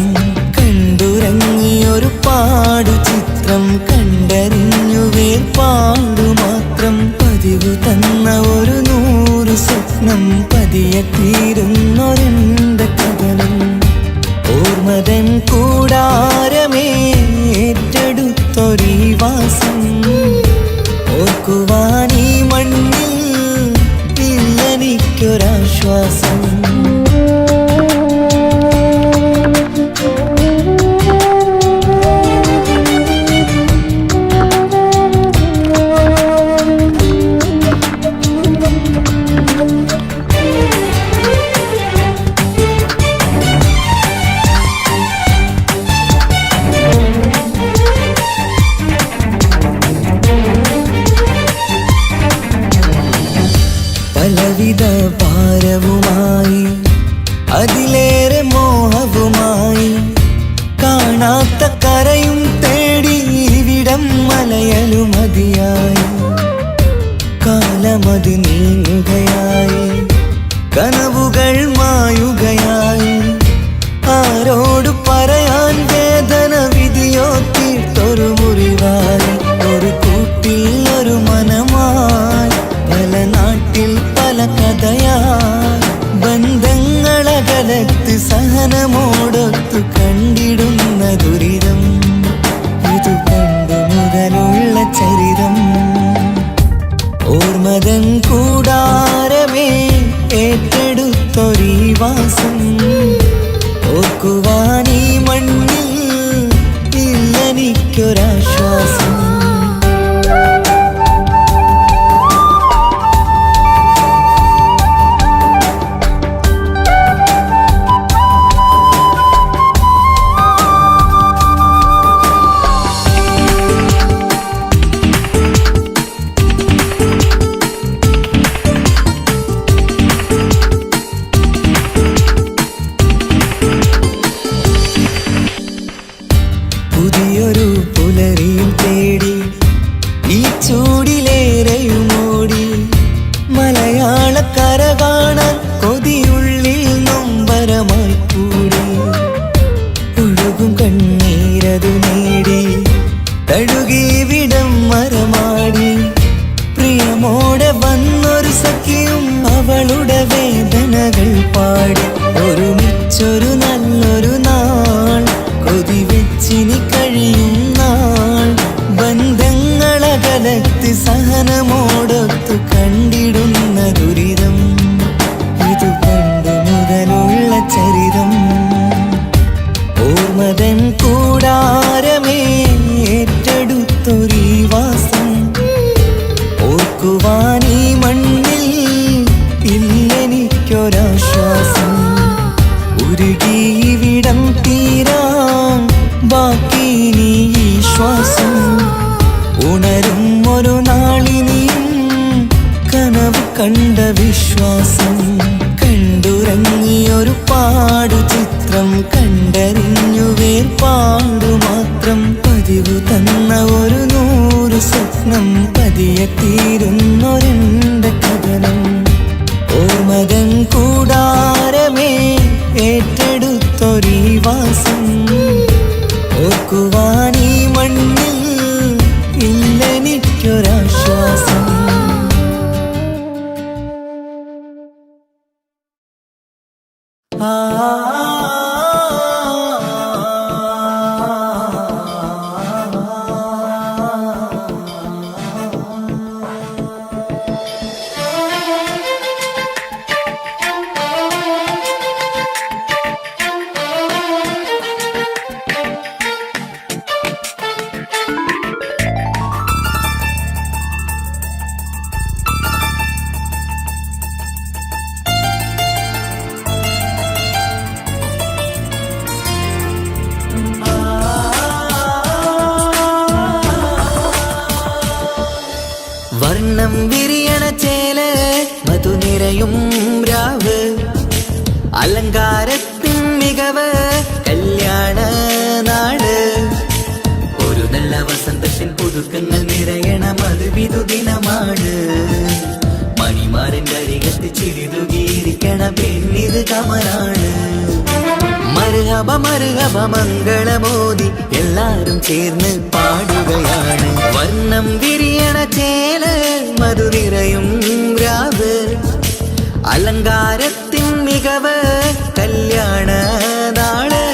കണ്ടുറങ്ങിയൊരു പാടു ചിത്രം കണ്ടറിഞ്ഞു വേർപാടു മാത്രം. പതിവ് തന്ന ഒരു 100 സ്വപ്നം പതിയെ തീരുന്നൊരെന്റെ കഥനം. ഓർമ്മതൻ കൂടാരമേ ഏറ്റെടുത്തൊരീ വാസം. ഓർക്കുവാനീ മണ്ണിൽ ഇല്ലെനിക്കൊരാശ്വാസം. പലവിധ ഭാരവുമായി അതിലേറെ മോഹവുമായി കാണാത്ത കരയും തേടി ഇവിടം മലയലുമതിയായി. കാലമത് നീങ്ങുകയായി, കനവുകൾ മായുകയായി. ആരോട് പറയാൻ വേദന വിധിയോ തീർത്തൊരു മുറിവായി. ഒരു കൂട്ടിൽ ഒരു മനമായി, പല നാട്ടിൽ പല കഥയായി. ബന്ധങ്ങളകലത്ത് സഹനമോടൊത്തു കണ്ടിടുന്ന ദുരിതം. ഇതു പണ്ടു മുതലുള്ള ചരിതം. ഓർമ്മതൻ കൂടാരമേ ഏറ്റെടുത്തൊരീ വാസം. ഓർക്കുവാനീ മണ്ണിൽ ഇല്ലെനിക്കൊരാശ്വാസം. പുതിയൊരു പുലരിയും തേടി ഈ ചൂടിലേറെയുമോടി. മലയാളക്കര കാണാൻ കൊതിയുള്ളിൽ നൊമ്പരമായി കൂടി. ഒഴുകും കണ്ണീരതു നേടി തഴുകി വിടം മരമാടി. പ്രിയമോടെ വന്നൊരു സഖിയും അവളുടെ വേദനകൾ പാടി. ഒരുമിച്ചൊരു നല്ലൊരു നാൾ കൊതി വെച്ചിനി കഴിയും നാൾ. ബന്ധങ്ങളകലത്ത് സഹനമോടൊത്തു കണ്ടിടുന്ന ദുരിതം. ഇതു പണ്ടു മുതലുള്ള ചരിതം. ഓർമ്മതൻ കൂടാരമേ ഏറ്റെടുത്തൊരീ വാസം. ഓർക്കുവാനീ മണ്ണിൽ ഇല്ലെനിക്കൊരാശ്വാസം. ഉരുകിയിവിടം തീരാൻ ബാക്കി നീ ഈ ശ്വാസം. ഉണരും ഒരു നാളിനിയും കനവ് കണ്ട വിശ്വാസം. കണ്ടുറങ്ങിയൊരു പാടു ചിത്രം കണ്ടറിഞ്ഞു വേർപാടു മാത്രം. പതിവ് തന്ന ഒരു 100 സ്വപ്നം പതിയെ തീരുന്നൊരെന്റെ കഥനം. ഓർമ്മതൻ കൂടാരമേ ഏറ്റെടുത്തൊരീ വാസം. ഓർക്കുവാനീ മണ്ണിൽ ഇല്ലെനിക്കൊരാശ്വാസം. വർണ്ണം വിരിയണ ചേല മധുനിരയും രാവ്. അലങ്കാരത്തിൻ മികവ് കല്യാണ നാട്. ഒരു നല്ല വസന്തത്തിൻ പുതു പുതുക്കങ്ങൾ നിറയണ മധുവിധു ദിനമാണ് മണിമാരന്റെ അരികത്ത് ചിരിതുകീരിക്കണ പെണ്ണിത് കമലാണ് മർഹബ മർഹബ മംഗളമോദി എല്ലാരും ചേർന്ന് പാടുകയാണ് വർണ്ണം വിരിയണ ചേല മധു നിറയും രാവ് അലങ്കാരത്തിൻ മികവ് കല്യാണ നാള്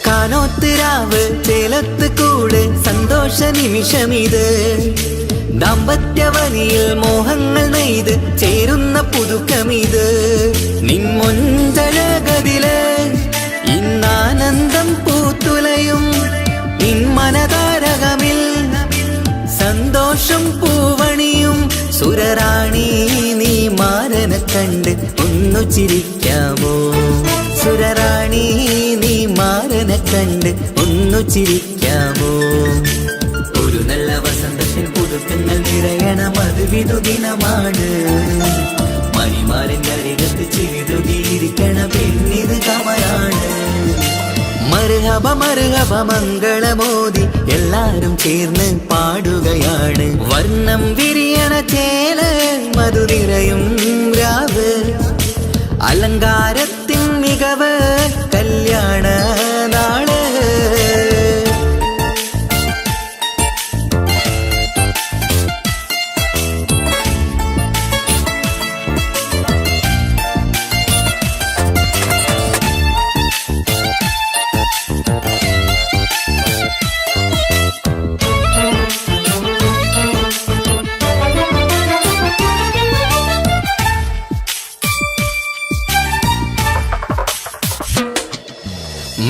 കാനോത്തിരാവ് ചേലത്ത് കൂട് സന്തോഷ നിമിഷമിത് ദാമ്പത്യവനിയിൽ മോഹങ്ങൾ നെയ്ത് ചേരുന്ന പുതുക്കമിത് നിൻമൊഞ്ചഴകതില് ഇന്നാനന്ദം പൂത്തുലയും നിൻ മനതാരകമിൽ സന്തോഷം പൂവണിയും സുരറാണി നീ മാരനെ കണ്ട് ഒന്നു ചിരിക്കാമോ സുരറാണി നീ മാരനെ കണ്ട് ഒന്നു ചിരിക്കാമോ ഒരു നല്ല വസന്തത്തിൽ പുതുക്കങ്ങൾ നിറയണ മധുവിധു ദിനമാണ് മണിമാരന്റെ അരികത്ത് ചിരിതുകീരിക്കണ പെണ്ണിത് കമലാണ് മർഹബ മർഹബ മംഗളമോദി എല്ലാരും ചേർന്ന് പാടുകയാണ് വർണ്ണം വിരിയണ ചേല മധു നിറയും രാവ് അലങ്കാരത്തിൻ മികവ് കല്യാണ നാള്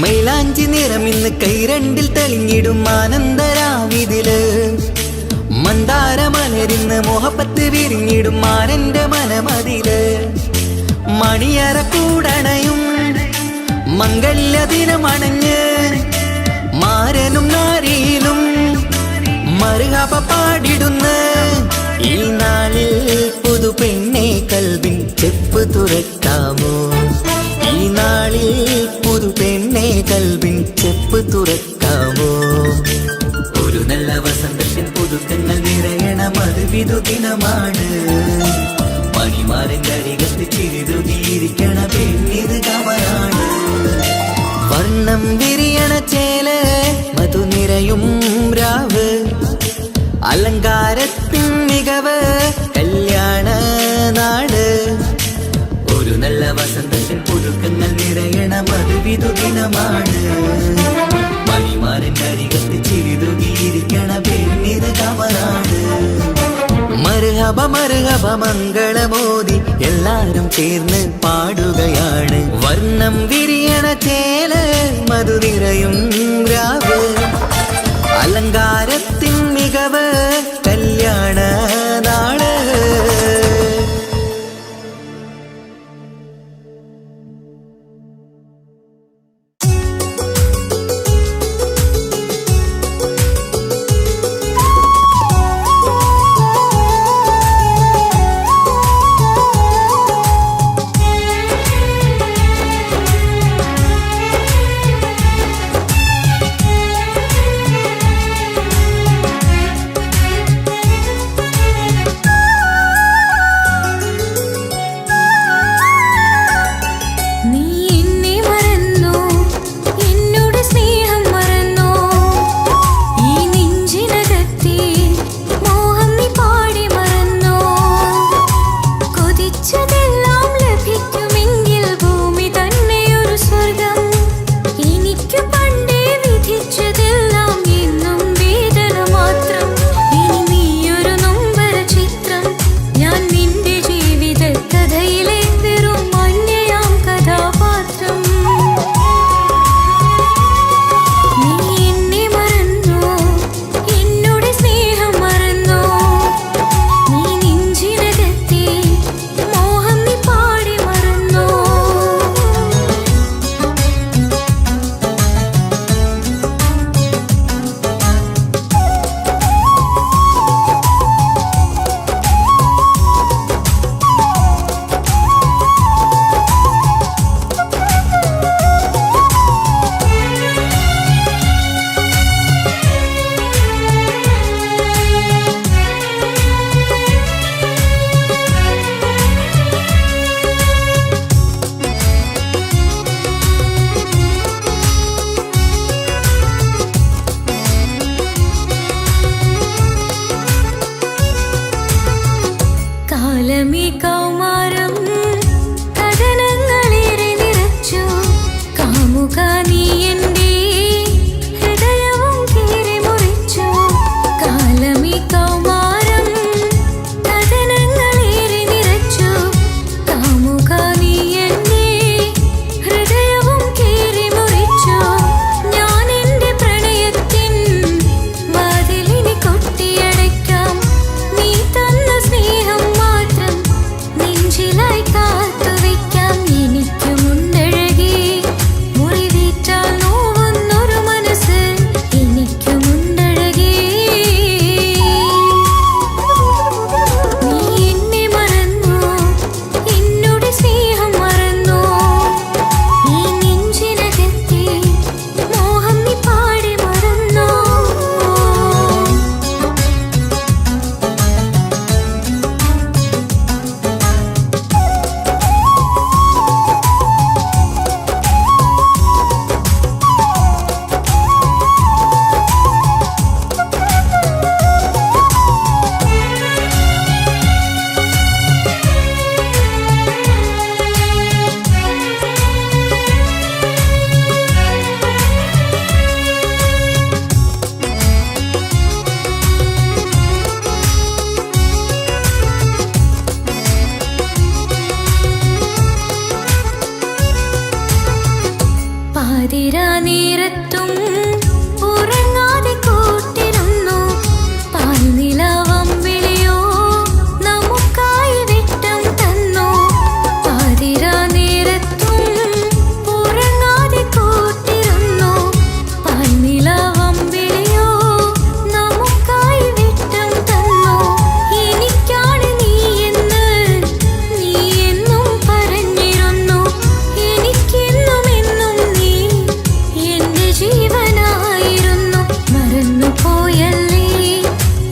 മൈലാഞ്ചി നിറമിന്ന് കൈരണ്ടിൽ തെളിഞ്ഞിടും ആനന്ദരാവിതില് മന്ദാരമലരിന്ന് മോഹപ്പത്ത് വിരിഞ്ഞിടും മാരന്റെ മനമതില് മണിയറ കൂടണയും മംഗല്യ ദിനമണഞ്ഞ് മാരനും നാരിയിലും മർഹബ പാടിടുന്ന ഈ നാളിൽ പുതു പെണ്ണെ കൽവിൻ ചെപ്പ് തുറക്കാമോ ഈ നാളിൽ പുതു പെണ്ണെ കൽവിൻ ചെപ്പ് തുറക്കാമോ ഒരു നല്ല വസന്തത്തിൽ പുതുക്കങ്ങൾ നിറയണ മധുവിധു ദിനമാണ് മണിമാരന്റെ അരികത്ത് ചിരിതുകീരിക്കണ പെണ്ണിത് കമലാണ് വർണ്ണം വിരിയണ ചേല മധു നിറയും രാവ് അലങ്കാരത്തിൻ മികവ് കല്യാണ നാട് ഒരു നല്ല വസന്തത്തിൽ പുതുക്കങ്ങൾ നിറയണ മധുവിധു ദിനമാണ് മണിമാരന്റെ അരികത്ത് ചിരിതുകീരിക്കണ പെണ്ണിത് കമലാണ് മർഹബ മർഹബ മംഗളമോദി എല്ലാരും ചേർന്ന് പാടുകയാണ് വർണ്ണം വിരിയണ ചേല മധു നിറയും രാവ് അലങ്കാരത്തിൻ മികവ് കല്യാണ നാള് കൗമാരം കഥനങ്ങളേറെ നിറച്ചു കാമുക നീ എൻ്റെ ഹൃദയവും കീറി മുറിച്ചു കാലമീ കൗമാരം കഥനങ്ങളേറെ നിറച്ചു കാമുക നീ എൻ്റെ ഹൃദയവും കീറി മുറിച്ചു ഞാൻ എൻ്റെ പ്രണയത്തിൻ വാതിലിനി കൊട്ടിയടയ്ക്കാം നീ തന്ന സ്നേഹം മാത്രം നെഞ്ചിലായി കാത്തുവയ്ക്കാം എനിക്കുമുണ്ടഴകേ മുറിവേറ്റാൽ നോവുന്നൊരു മനസ്സ് എനിക്കുമുണ്ടഴകേ നീ എന്നെ മറന്നു എന്നോട് സ്നേഹം മറന്നു ഈ നെഞ്ചിനകത്തെ മോഹം നീ പാടി മറന്നു പാതിരാ നേരത്തും ഉറങ്ങാതെ കൂട്ടിരുന്നു പാൽനിലാവം വിളിയോ നമുക്കായി വെട്ടം തന്നു പാതിരാ നേരത്തും ഉറങ്ങാതെ കൂട്ടിരുന്നു പാൽനിലാവം വിളിയോ നമുക്കായി വെട്ടം തന്നു എനിക്കാണ് നീ എന്നും പറഞ്ഞിരുന്നു എനിക്കെന്നും എന്നും നീ എന്റെ ജീവനായിരുന്നു മറന്നു പോയല്ലേ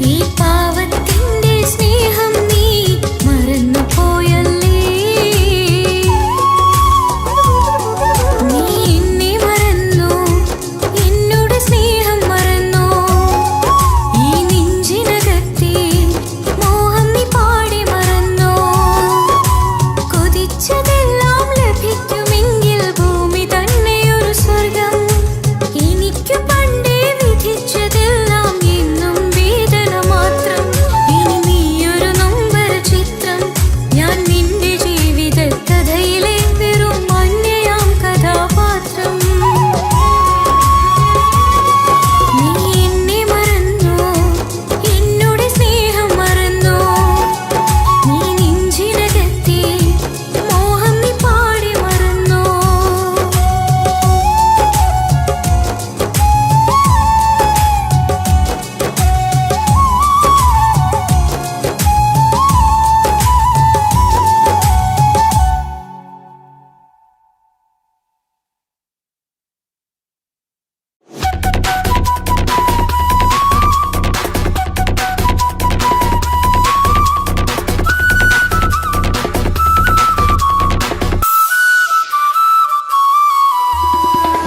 ഈ പാവത്തിന്റെ സ്നേഹം നീ മറന്നു പോയല്ലേ നീ എന്നെ മറന്നു എന്നോട് സ്നേഹം മറന്നു ഈ നെഞ്ചിനകത്തെ മോഹം നീ പാടി മറന്നു കൊതിച്ചതെല്ലാം ലഭിക്കുമെങ്കിൽ ഭൂമി തന്നെയൊരു സ്വർഗം എനിക്ക് പണ്ടേ വിധിച്ചതെല്ലാം എന്നും വേദന മാത്രം ഇനി നീയൊരു നൊമ്പര ചിത്രം ഞാൻ നിന്റെ ജീവിത കഥയിലെ വെറും മഞ്ഞയാം കഥാപാത്രം നീ എന്നെ മറന്നു എന്നോട് സ്നേഹം മറന്നു നീ നെഞ്ചിനകത്തെ മോഹം നീ പാടി മറന്നു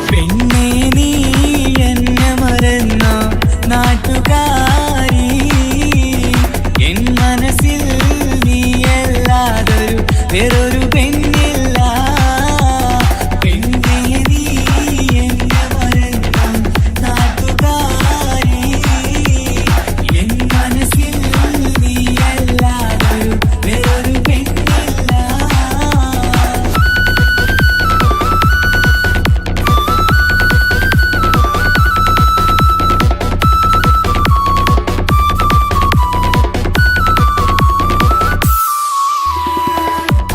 പെണ്ണേ നീ എന്നെ മറന്ന നാട്ടുകാരി എൻ മനസ്സിൽ നീയല്ലാതൊരു വേറൊരു പെണ്ണില്ല പെണ്ണേ നീ എന്നെ മറന്ന നാട്ടുകാരി എൻ മനസ്സിൽ നീയല്ലാതൊരു വേറൊരു പെണ്ണില്ല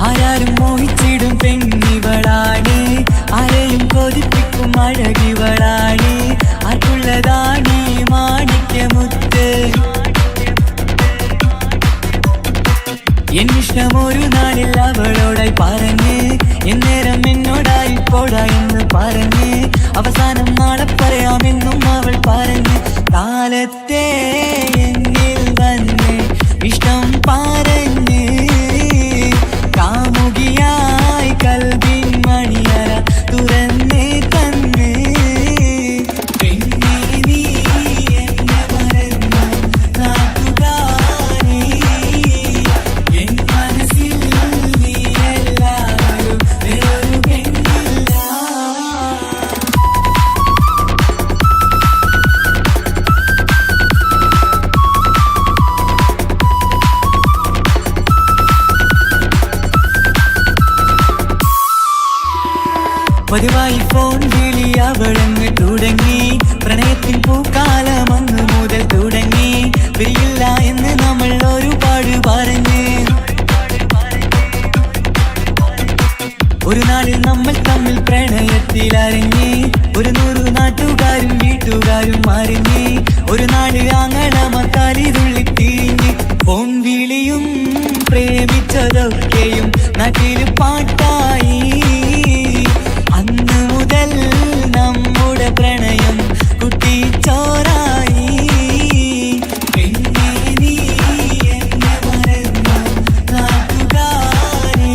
ആരാരും മോഹിച്ചിടും പെണ്ണിവളാണ് ആരെയും കൊതിപ്പിക്കും അഴകിവളാണ് ആർക്കുള്ളതാണ് മാണിക്യമുത്ത് എന്നിഷ്ടം ഒരു നാളിൽ അവളോടായി പറഞ്ഞ് എന്നേരം എന്നോടായി പോടാ എന്ന് പറഞ്ഞ് അവസാനം നാളെ പറയാമെന്നും അവൾ പറഞ്ഞ് കാലത്തെ എന്നിൽ വന്ന് ഇഷ്ടം പറഞ്ഞ് കാമുകിയായി കൽവിൻ മണിയറ തുറന്ന് തന്ന് പെണ്ണേ നീ എന്നെ മറന്ന നാട്ടുകാരി എൻ മനസ്സിൽ പതിവായി ഫോൺ വിളി അവളങ്ങ് തുടങ്ങി. പ്രണയത്തിൻ പൂക്കാലം അന്ന് മുതൽ തുടങ്ങി. പിരിയില്ല എന്ന് നമ്മൾ ഒരുപാട് പറഞ്ഞ്. ഒരു നാളിൽ നമ്മൾ തമ്മിൽ പ്രണയത്തിൽ അരങ്ങി. 100 നാട്ടുകാരും വീട്ടുകാരും അറിഞ്ഞ്. ഒരു നാട് ആങ്ങളമക്കാലിതുള്ളി തിരിഞ്ഞ്. ഫോൺ വിളിയും പ്രേമിച്ചതൊക്കെയും നാട്ടിൽ പാട്ടായി. അന്ന് മുതൽ നമ്മുടെ പ്രണയം കുട്ടിച്ചോറായി. പിന്നെ നീ എന്നെ മറന്നു നാട്ടുകാരി.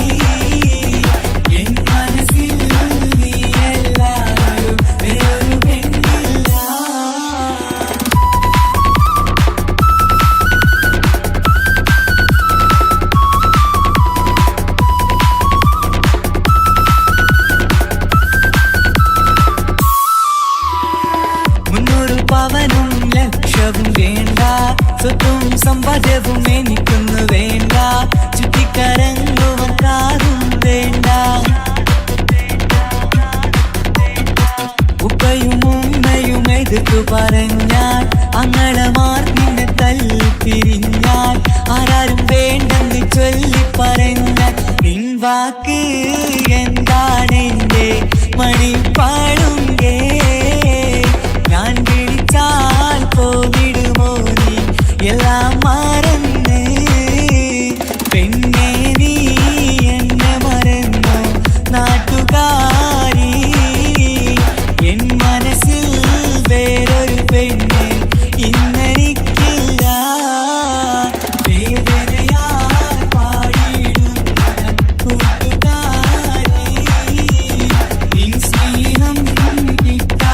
എൻ മനസ്സിൽ നീ എല്ലാവരും വേറൊരു പെണ്ണില്ല. പവനും ലക്ഷവും വേണ്ട, സ്വത്തും സമ്പാദ്യവും എനിക്കൊന്നു വേണ്ട. ചുറ്റിക്കറങ്ങുവാൻ കാറും വേണ്ട. ഉപ്പയും ഉമ്മയും എതിർത്തു പറഞ്ഞാൽ, അങ്ങളമാർ നിന്നെ തല്ലിപ്പിരിഞ്ഞാൽ, ആരാരും വേണ്ടെന്ന് ചൊല്ലി പറഞ്ഞാൽ, നിൻ വാക്ക് എന്താണെന്റെ മണിപ്പാടുങ്കേ. ഞാൻ വിളിച്ചാൽ പോവിടുമോ നീ എല്ലാം മറന്ന്. പെണ്ണെ നീ എന്നെ മറന്നു നാട്ടുകാരി. എൻ മനസ്സിൽ വേറൊരു പെണ്ണ് ഇന്നെനിക്കില്ല. വേദനയാൽ പാടിയിടുന്ന കൂട്ടുകാരി, നിൻ സ്നേഹം കിട്ടാൻ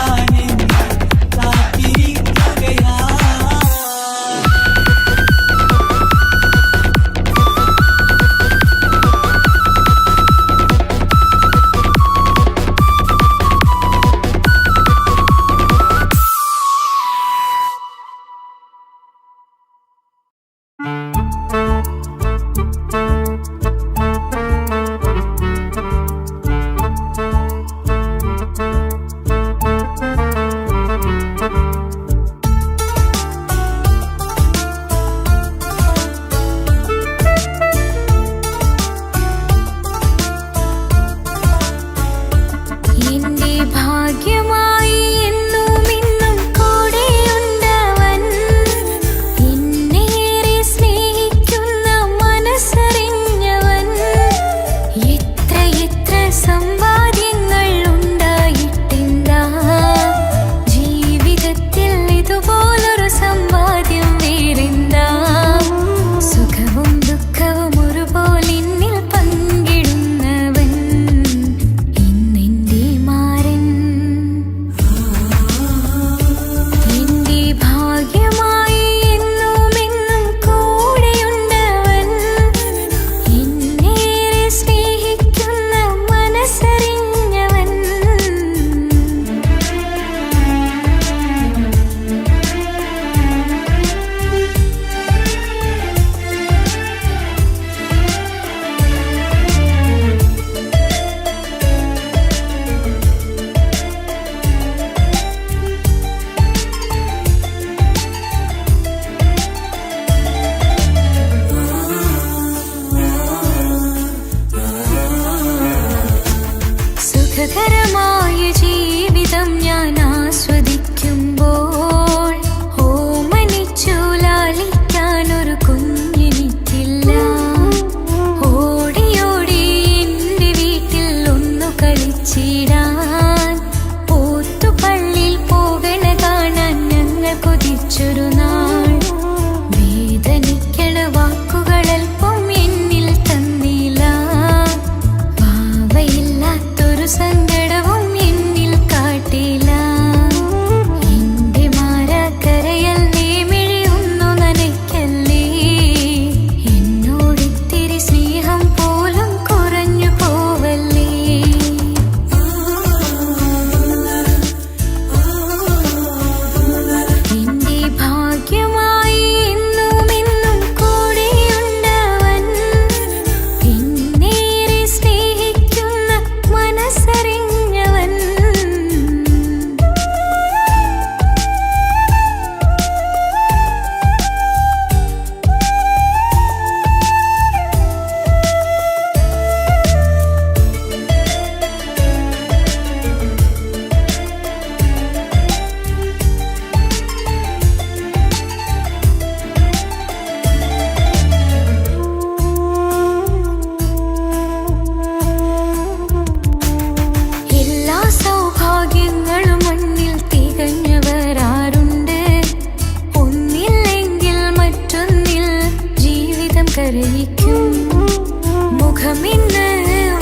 സ്നേഹമിന്ന്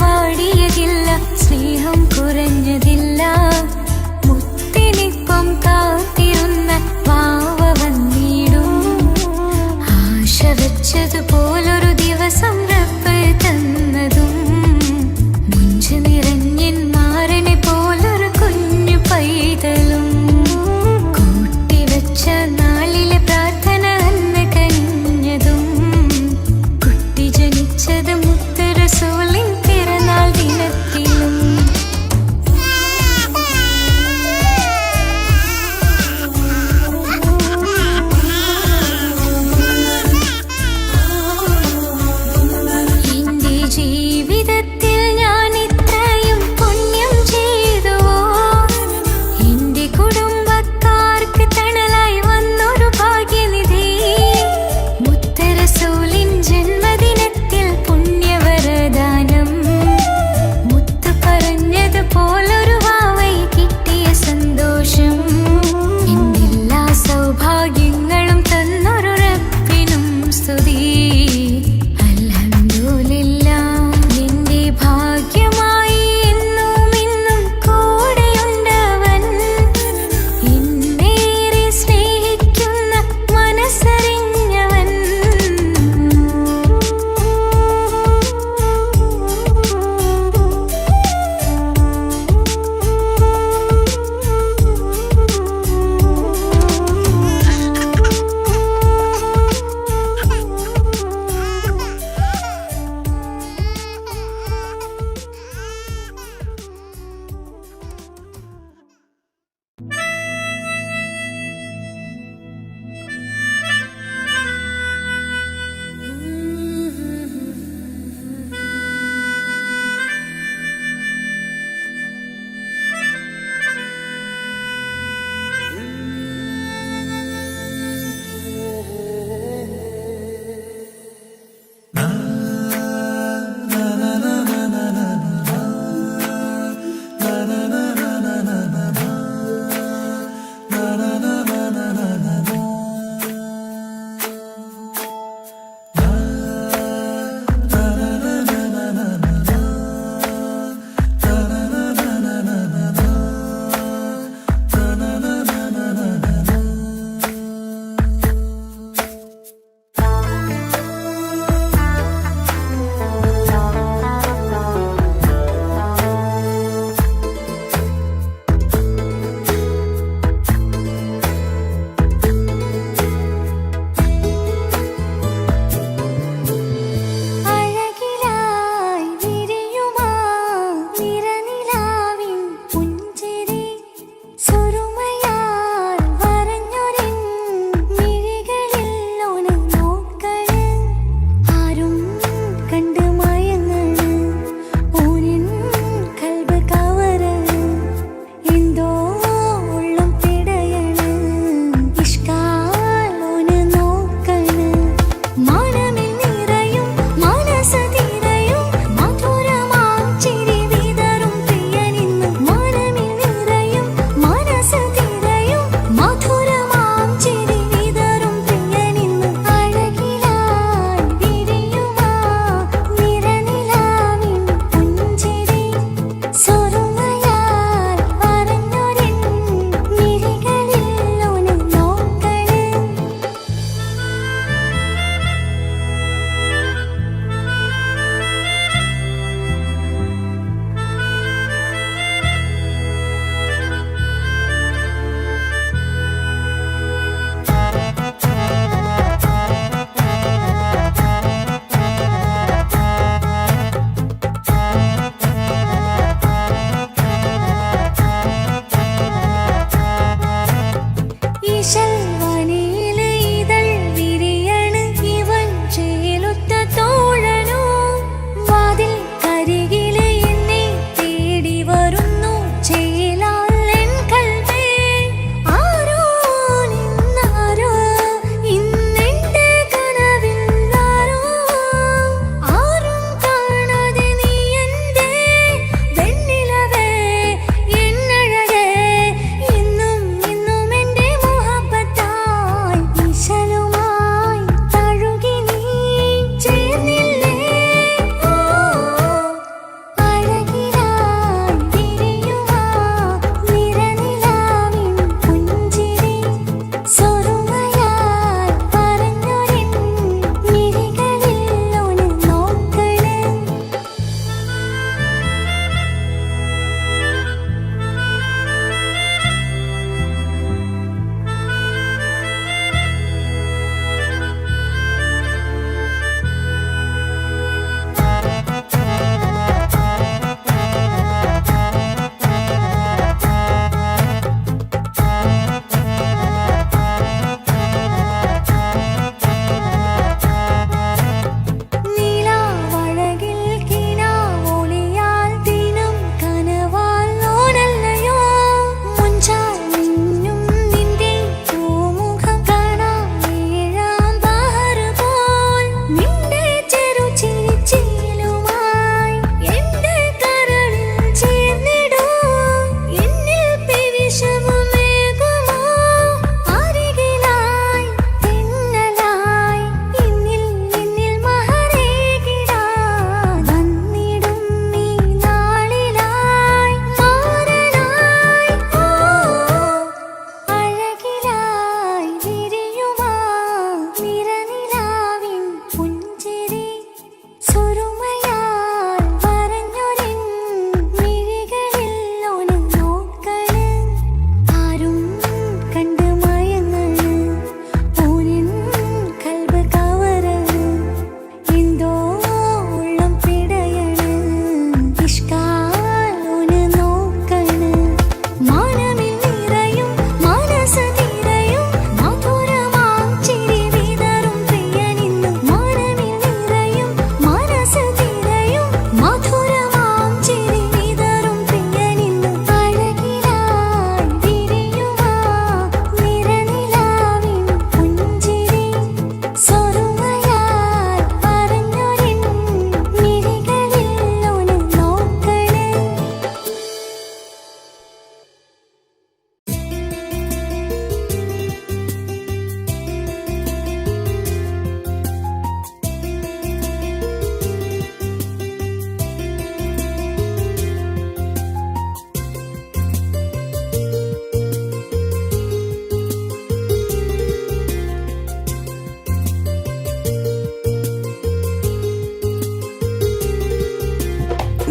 വാടിയതില്ല, സ്നേഹം കുറഞ്ഞതില്ല. മുത്തിനിപ്പം കാത്തിരുന്ന വാവ വന്നിടും. ആശ വെച്ചതുപോലൊരു ദിവസം റബ്ബ് തന്നതും, മുഞ്ചു നിറഞ്ഞൻ മാറിനെ പോലൊരു കുഞ്ഞു പൈതലും. കൂട്ടിവെച്ച നാളിലെ പ്രാർത്ഥന അന്ന് കനിഞ്ഞതും, കുട്ടി ജനിച്ചത് മുത്ത് റസൂൽ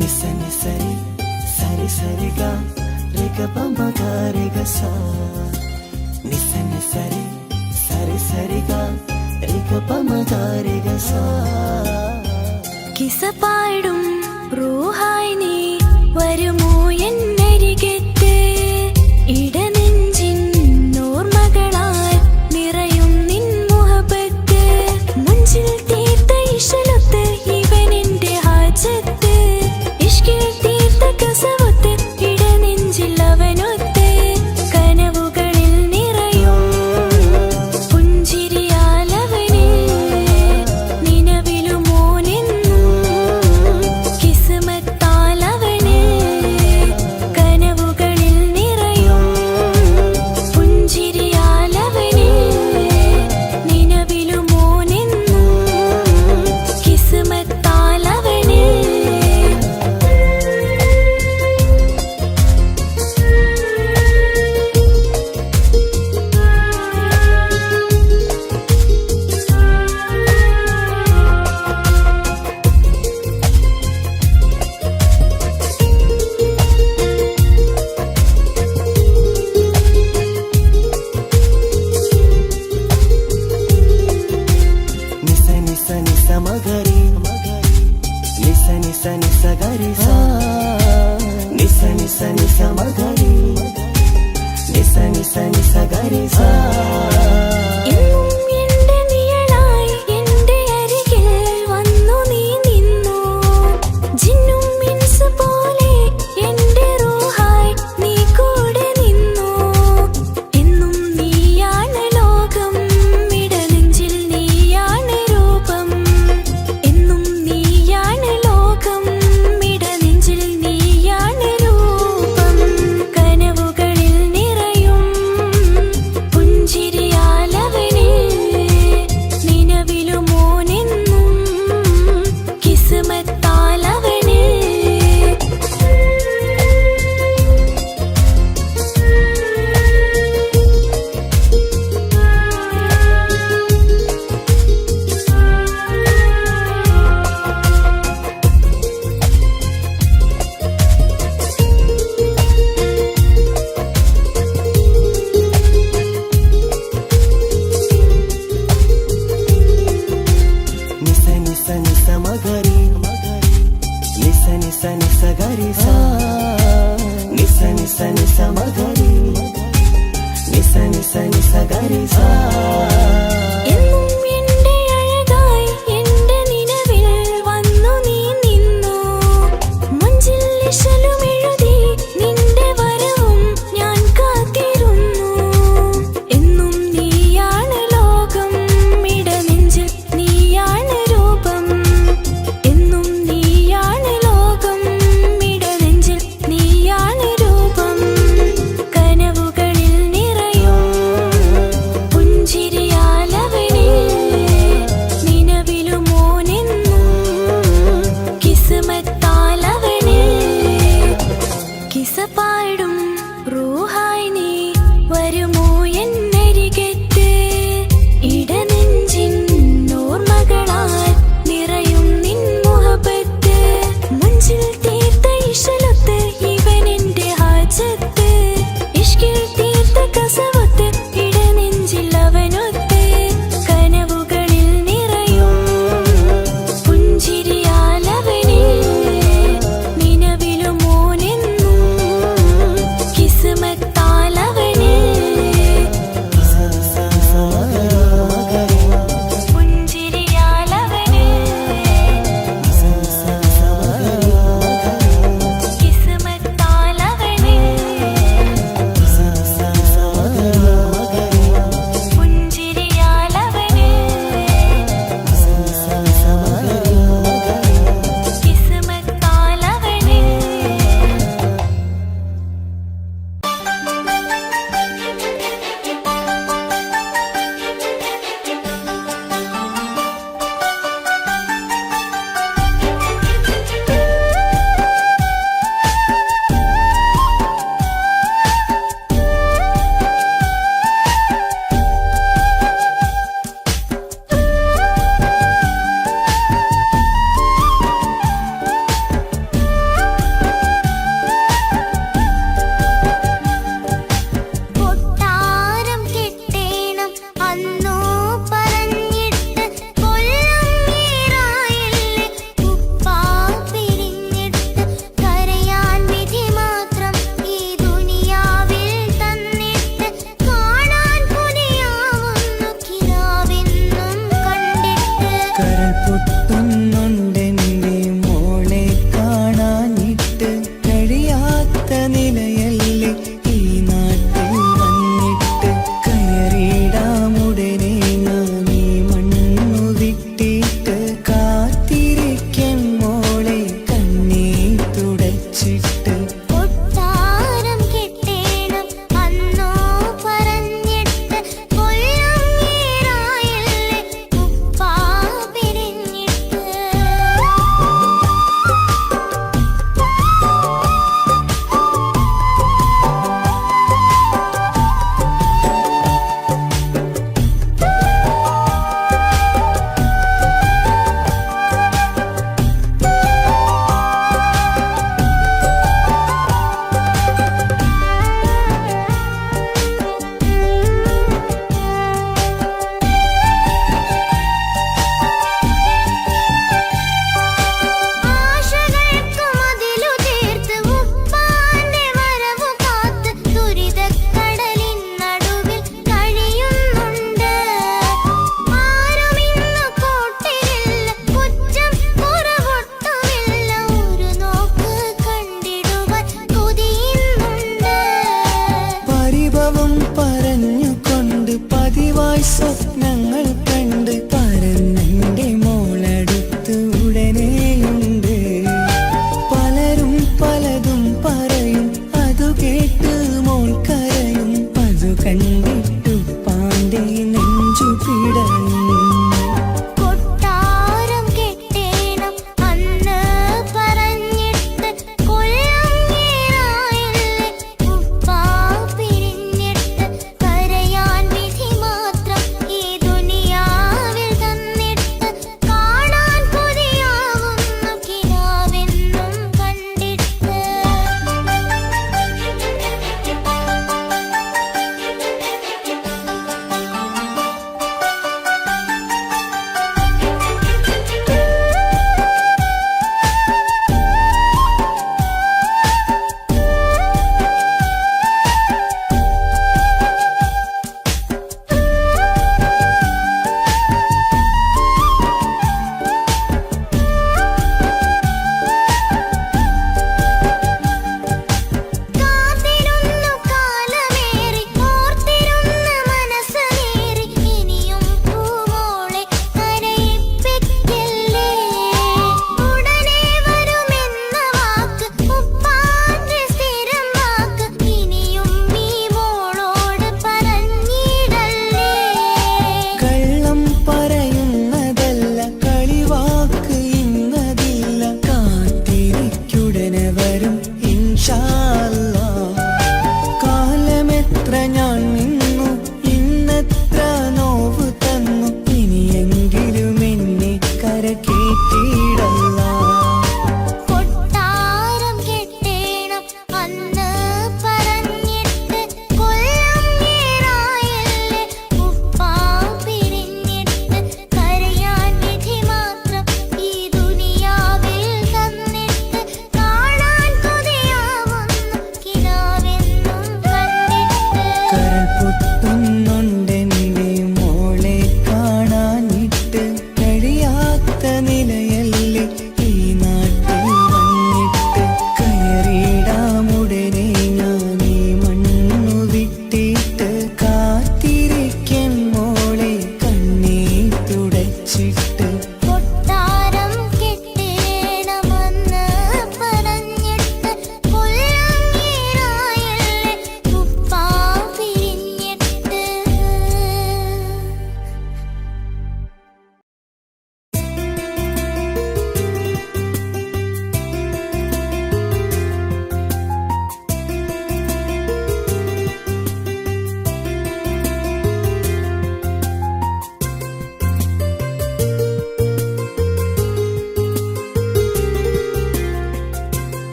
നിസ നിസരി സരി സരി ഗ രി ഗ പ മ ഗ രി ഗ സ നിസ നിസരി സരി സരി ഗ രി ഗ പ മ ഗ രി ഗ സ കിസ പാടും റൂഹായി നീ വരുമോ എന്നരികത്ത് ഇടനെഞ്ചിൻ ഓർമ്മകളാൽ നിറയും നിൻ മുഹബത്ത് മുഞ്ചിൽ തീർത്ത ഇശലൊത്ത് ഇവനെന്റെ ഹാജത്ത് ഇഷ്കിൽ തീർത്ത കസവത്ത് ഇടനെഞ്ചിൽ അവനൊത്ത് കനവുകളിൽ നിറയും പുഞ്ചിരിയാലവന് നിലവിലുമോനെന്നും കിസ്മത്താലവന് കനവുകളിൽ നിറയും പുഞ്ചിരിയാലവന് നിലവിലുമോനെന്നും കിസ്മത്താലവന് നിസ നിസ നിസ മഗരി നിസ നിസ നിസ ഗരി സ നിസ നിസ നിസ മഗരി നിസ നിസ നിസ ഗരി സ എന്നും എന്റെ നിഴലായി എന്റെ അരികിൽ വന്നു നീ നിന്നു ജിന്നും ഇൻസ് പോലെ എന്റെ റൂഹായി നീ കൂടെ നിന്നു എന്നും നീയാണ് ലോകം ഇടനെഞ്ചിൽ നീയാണ് രൂപം എന്നും നീയാണ് ലോകം ഇടനെഞ്ചിൽ നീയാണ് രൂപം കനവുകളിൽ നിറയും പുഞ്ചിരിയാലവന് നിലവിലുമോനെന്നും കിസ്മത്താലവന് നിസ നിസ നിസ മഗരി നിസ നിസ നിസ ഗരി സ നിസ നിസ നിസ മഗരി നിസ നിസ നിസ ഗരി സ എന്നും എന്റെ അഴകായി എന്റെ നിലവിൽ വന്നു നീ നിന്നു മുഞ്ചിൽ ഇശലും എഴുതി നിന്റെ വരവും ഞാൻ കാത്തിരുന്നു എന്നും നീയാണ് ലോകം ഇടനെഞ്ചിൽ നീയാണ് രൂപം എന്നും നീയാണ് ലോകം ഇടനെഞ്ചിൽ നീയാണ് രൂപം കനവുകളിൽ നിറയും പുഞ്ചിരിയാല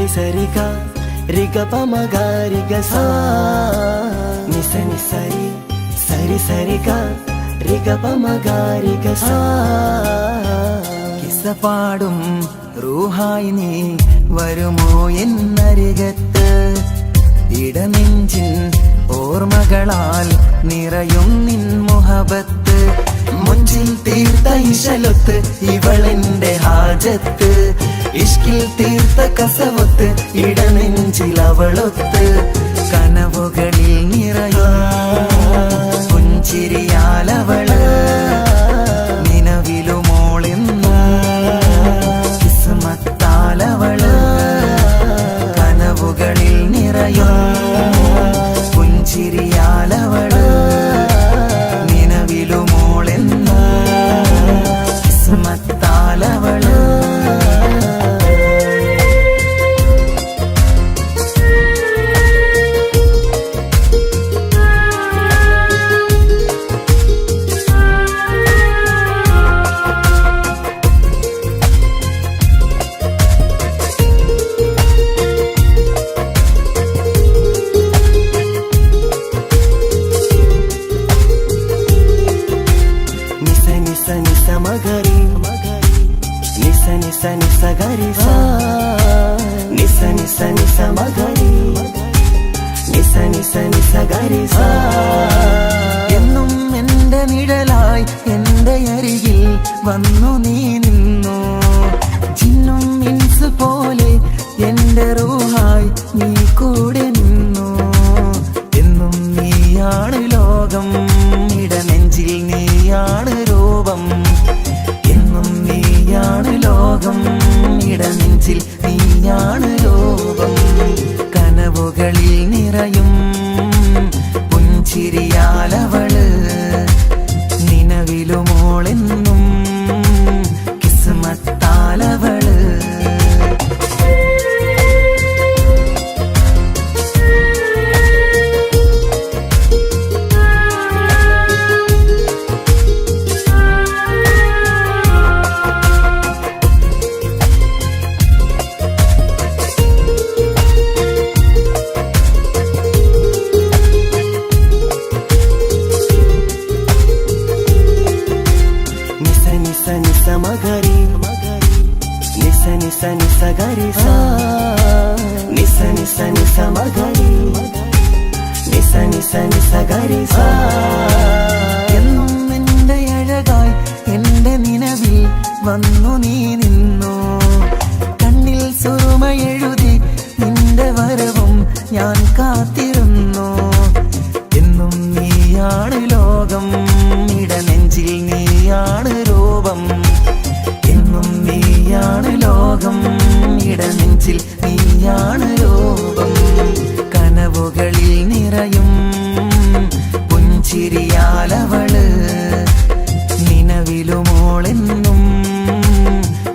సరిగా రిగ పమగారిగ సా నిసని సరి సరి సరిగా రిగ పమగారిగ సా കിസ്സപാടും റൂഹായി നീ വരുമോ എന്നരികത്ത് ഇടനെഞ്ചിൻ ഓർമ്മകളാൽ നിറയും നിൻ മുഹബത്ത് മുഞ്ചിൽ തീർത്ത ഇശലൊത്ത് ഇവളെന്റെ ഹാജത്ത് ഇഷ്കിൽ തീർത്ത കസവൊത്ത് ഇടനെഞ്ചിൽ അവളൊത്ത് കനവുകളിൽ നിറയും പുഞ്ചിരിയാലവള് നിലവിലുമോളെന്ന് കിസ്മത്താലവള് കനവുകളിൽ നിറയും പുഞ്ചിരിയാലവള് നിലവിലുമോളെന്ന് കിസ്മത്താലവള് మగరి నిస నిస నిస గరి సా నిస నిస నిస మగరి నిస నిస నిస గరి సా എന്നും എന്റെ നിഴലായി എന്റെ അരികിൽ വന്നു നീ നിന്നു ജിന്നും ഇൻസ് പോലെ എന്റെ റൂഹായി നീ കൂടെ നിന്നു എന്നും നീയാണ് ലോകം ഇടനെഞ്ചിൽ നീയാണ് രൂപം എന്നും നീയാണ് ലോകം ഇടനെഞ്ചിൽ നീയാണ് രൂപം കനവുകളിൽ നിറയും പുഞ്ചിരിയാലവള് നിലവിലുമോളെന്നും കിസ്മത്താലവള് మగరి నిస నిస నిస గరి సా నిస నిస నిస మగరి నిస నిస നിസ ഗരി സാ എന്നും എന്റെ അഴകായി എന്റെ നിലവിൽ വന്നു നീ നിന്നു കണ്ണിൽ സുറുമയെഴുതി നിന്റെ വരവും ഞാൻ കാത്തിരുന്നു എന്നും നീയാണ് ലോകം ഇടനെഞ്ചിൽ നീയാണ് രൂപം എന്നും നീയാണ് ലോകം ഇടനെഞ്ചിൽ നീയാണ് രൂപം കനവുകളിൽ നിറയും പുഞ്ചിരിയാലവള് നിലവിലുമോളെന്നും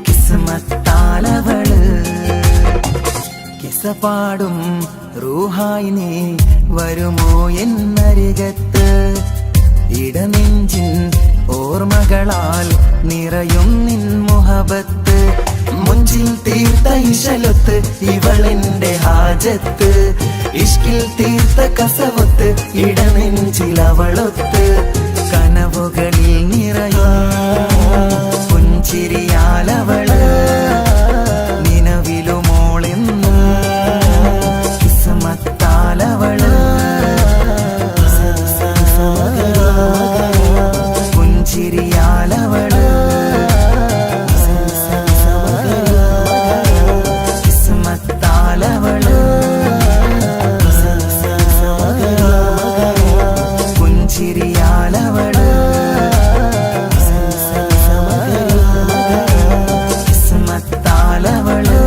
കിസ്മത്താലവള് കിസ്സപാടും റൂഹായി നീ വരുമോ എന്നരികത്ത് ഇടനെഞ്ചിൻ ഓർമ്മകളാൽ നിറയും നിൻ മുഹബത്ത് മുഞ്ചിൽ തീർത്ത ഇശലൊത്ത് ഇവളെന്റെ ഹാജത്ത് ഇഷ്കിൽ തീർത്ത കസവൊത്ത് ഇടനെഞ്ചിൽ അവളൊത്ത് കനവുകളിൽ നിറയും പുഞ്ചിരിയാലവള് നിലവിലുമോളെന്ന് കിസ്മത്താലവള് പുഞ്ചിരിയാലവള് കിസ്മത്താലവള് പുഞ്ചിരിയാലവള് കിസ്മത്താലവള്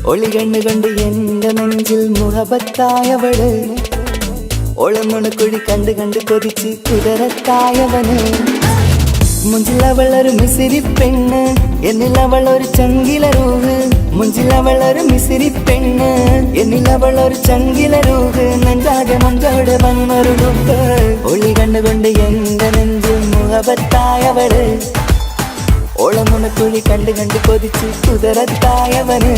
ഒളികണ്ണ് കണ്ട് എന്റെ നെഞ്ചിൽ മുഹബത്തായവള് ഒളമുണക്കുഴി കണ്ട് കണ്ട് കൊതിച്ച് കുതിരത്തായവന് മുഞ്ചിലവളൊരു മിസിരി പെണ്ണ്, എന്നിലവളൊരു ചങ്കില റൂഹ്. മുഞ്ചിലവളൊരു മിസിരി പെണ്ണ്, എന്നിലവളൊരു ചങ്കില റൂഹ്. നെഞ്ചാകെ മഞ്ചോടെ വന്നൊരു ലുക്ക്. ഒളി കണ്ടുകൊണ്ട് എന്റെ നെഞ്ചിൽ മുഹബത്തായവള്. ഓളമുണക്കുഴി കണ്ട് കണ്ട് കൊതിച്ച് കുതിരത്തായവന്.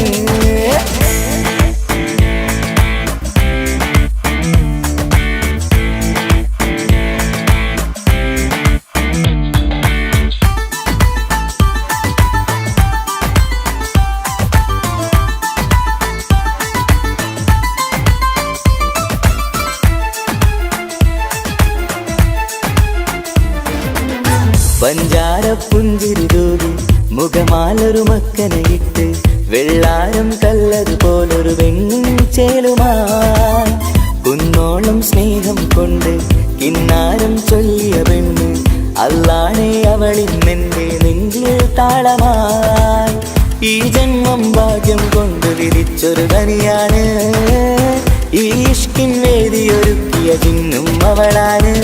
പഞ്ചാര പുഞ്ചിരി തൂകി മുഖമാലൊരു മക്കനയിട്ട്, വെള്ളാരം കല്ലതുപോലൊരു വെണ്ണിൻ ചേലുമായി. കുന്നോളം സ്നേഹം കൊണ്ട് കിന്നാരം ചൊല്ലിയ പെണ്ണ്, അല്ലാണേ അവളിന്നെന്റെ നെഞ്ചിൽ താളമായി. ഈ ജന്മം ഭാഗ്യം കൊണ്ട് വിരിച്ചൊരു കനിയാണ്, ഈ ഇഷ്കിൻ വേദിയൊരുക്കിയ ചിന്നും അവളാണ്.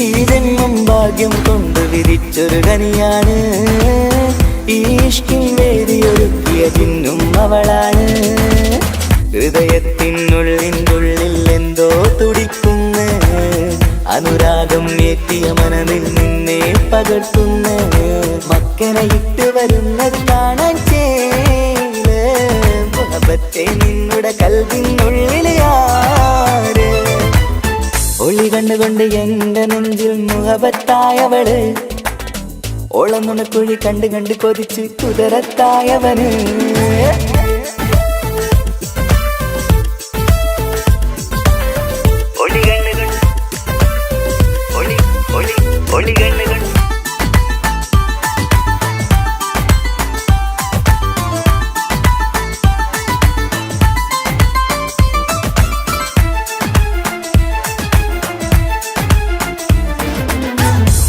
ഈ ജന്മം ഭാഗ്യം കൊണ്ട് വിരിച്ചൊരു കനിയാണ്, ഈ ഇഷ്കിൻ വേദിയൊരുക്കിയ ചിന്നും അവളാണ്. ഹൃദയത്തിനുള്ളിൽ എന്തോ തുടിക്കുന്ന, അനുരാഗം ഏറ്റിയ മനതിൽ നിന്നെ പകർത്തുന്ന. മക്കനെ ഇട്ട് വരുന്നത് കാണാൻ ചേല്, മുഹബത്തെ നിന്നുടെ കൽവിനുള്ളിൽ ആര്. ഒളി കണ്ടുകൊണ്ട് എന്റെ നെഞ്ചിൽ മുഹബത്തായവള്. ഓളമുണക്കുഴി കണ്ട് കണ്ട് കൊതിച്ച് കുതിരത്തായവന്.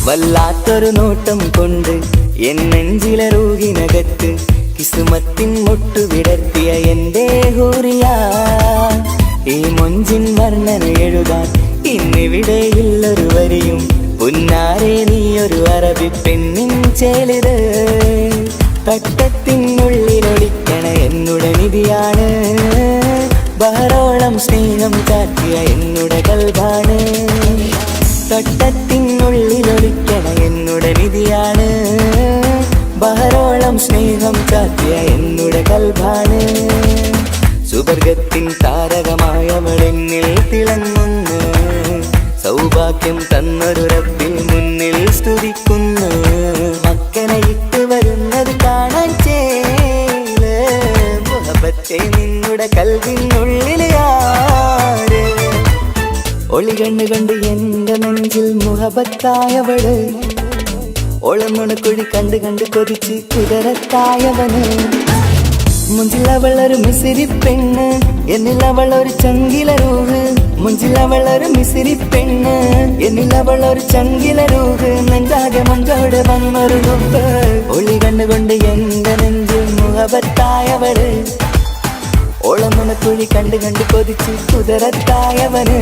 വല്ലാത്തൊരു നോട്ടം കൊണ്ട് എൻ നെഞ്ചിലെ റൂഹിനകത്ത്, കിസുമത്തിൻ മുട്ടു വിടർത്തിയ എന്റെ ഹൂറിയ. ഈ മൊഞ്ചിൻ വർണ്ണന എഴുതാൻ ഇന്നിവിടെയുള്ളൊരു വരിയും, പുന്നാരെ നീയൊരു അറബി പെണ്ണിൻ ചേലിത്. തട്ടത്തിനുള്ളിലൊളിക്കണ എന്നുടെ നിധിയാണ്, ബഹറോളം സ്നേഹം കാട്ടിയ എന്നുടെ കൽബാണ്. തട്ടത്തിനുള്ളിലൊളിക്കണ എന്നുടെ നിധിയാണ്, ബഹറോളം സ്നേഹം കാട്ടിയ എന്നുടെ കൽബാണ്. സുവർഗത്തിൻ താരകമായവളെന്നിൽ തിളങ്ങുന്നു, സൗഭാഗ്യം തന്നൊരു റബ്ബിൽ മുന്നിൽ സ്തുതിക്കുന്നു. മക്കനെ ഇട്ട് വരുന്നത് കാണാൻ ചേല്, മുഹബത്തെ നിന്നുടെ കൽവിനുള്ളിൽ ആര്. ഒളി കണ്ടുകൊണ്ട് എന്റെ നെഞ്ചിൽ മുഹബത്തായവള്. ഓളമുണക്കുഴി കണ്ട് കണ്ട് കൊതിച്ച് കുതിരത്തായവന്. മുഞ്ചിലവളൊരു മിസിരി പെണ്ണ്, എന്നിലവളൊരു ചങ്കില റൂഹ്. മുഞ്ചിലവളൊരു മിസിരി പെണ്ണ്, എന്നിലവളൊരു ചങ്കില റൂഹ്. നെഞ്ചാകെ മഞ്ചോടെ വന്നൊരു ലുക്ക്. ഒളി കണ്ടുകൊണ്ട് എന്റെ നെഞ്ചിൽ മുഹബത്തായവള്. ഓളമുണക്കുഴി കണ്ട് കണ്ട് കൊതിച്ച് കുതിരത്തായവന്.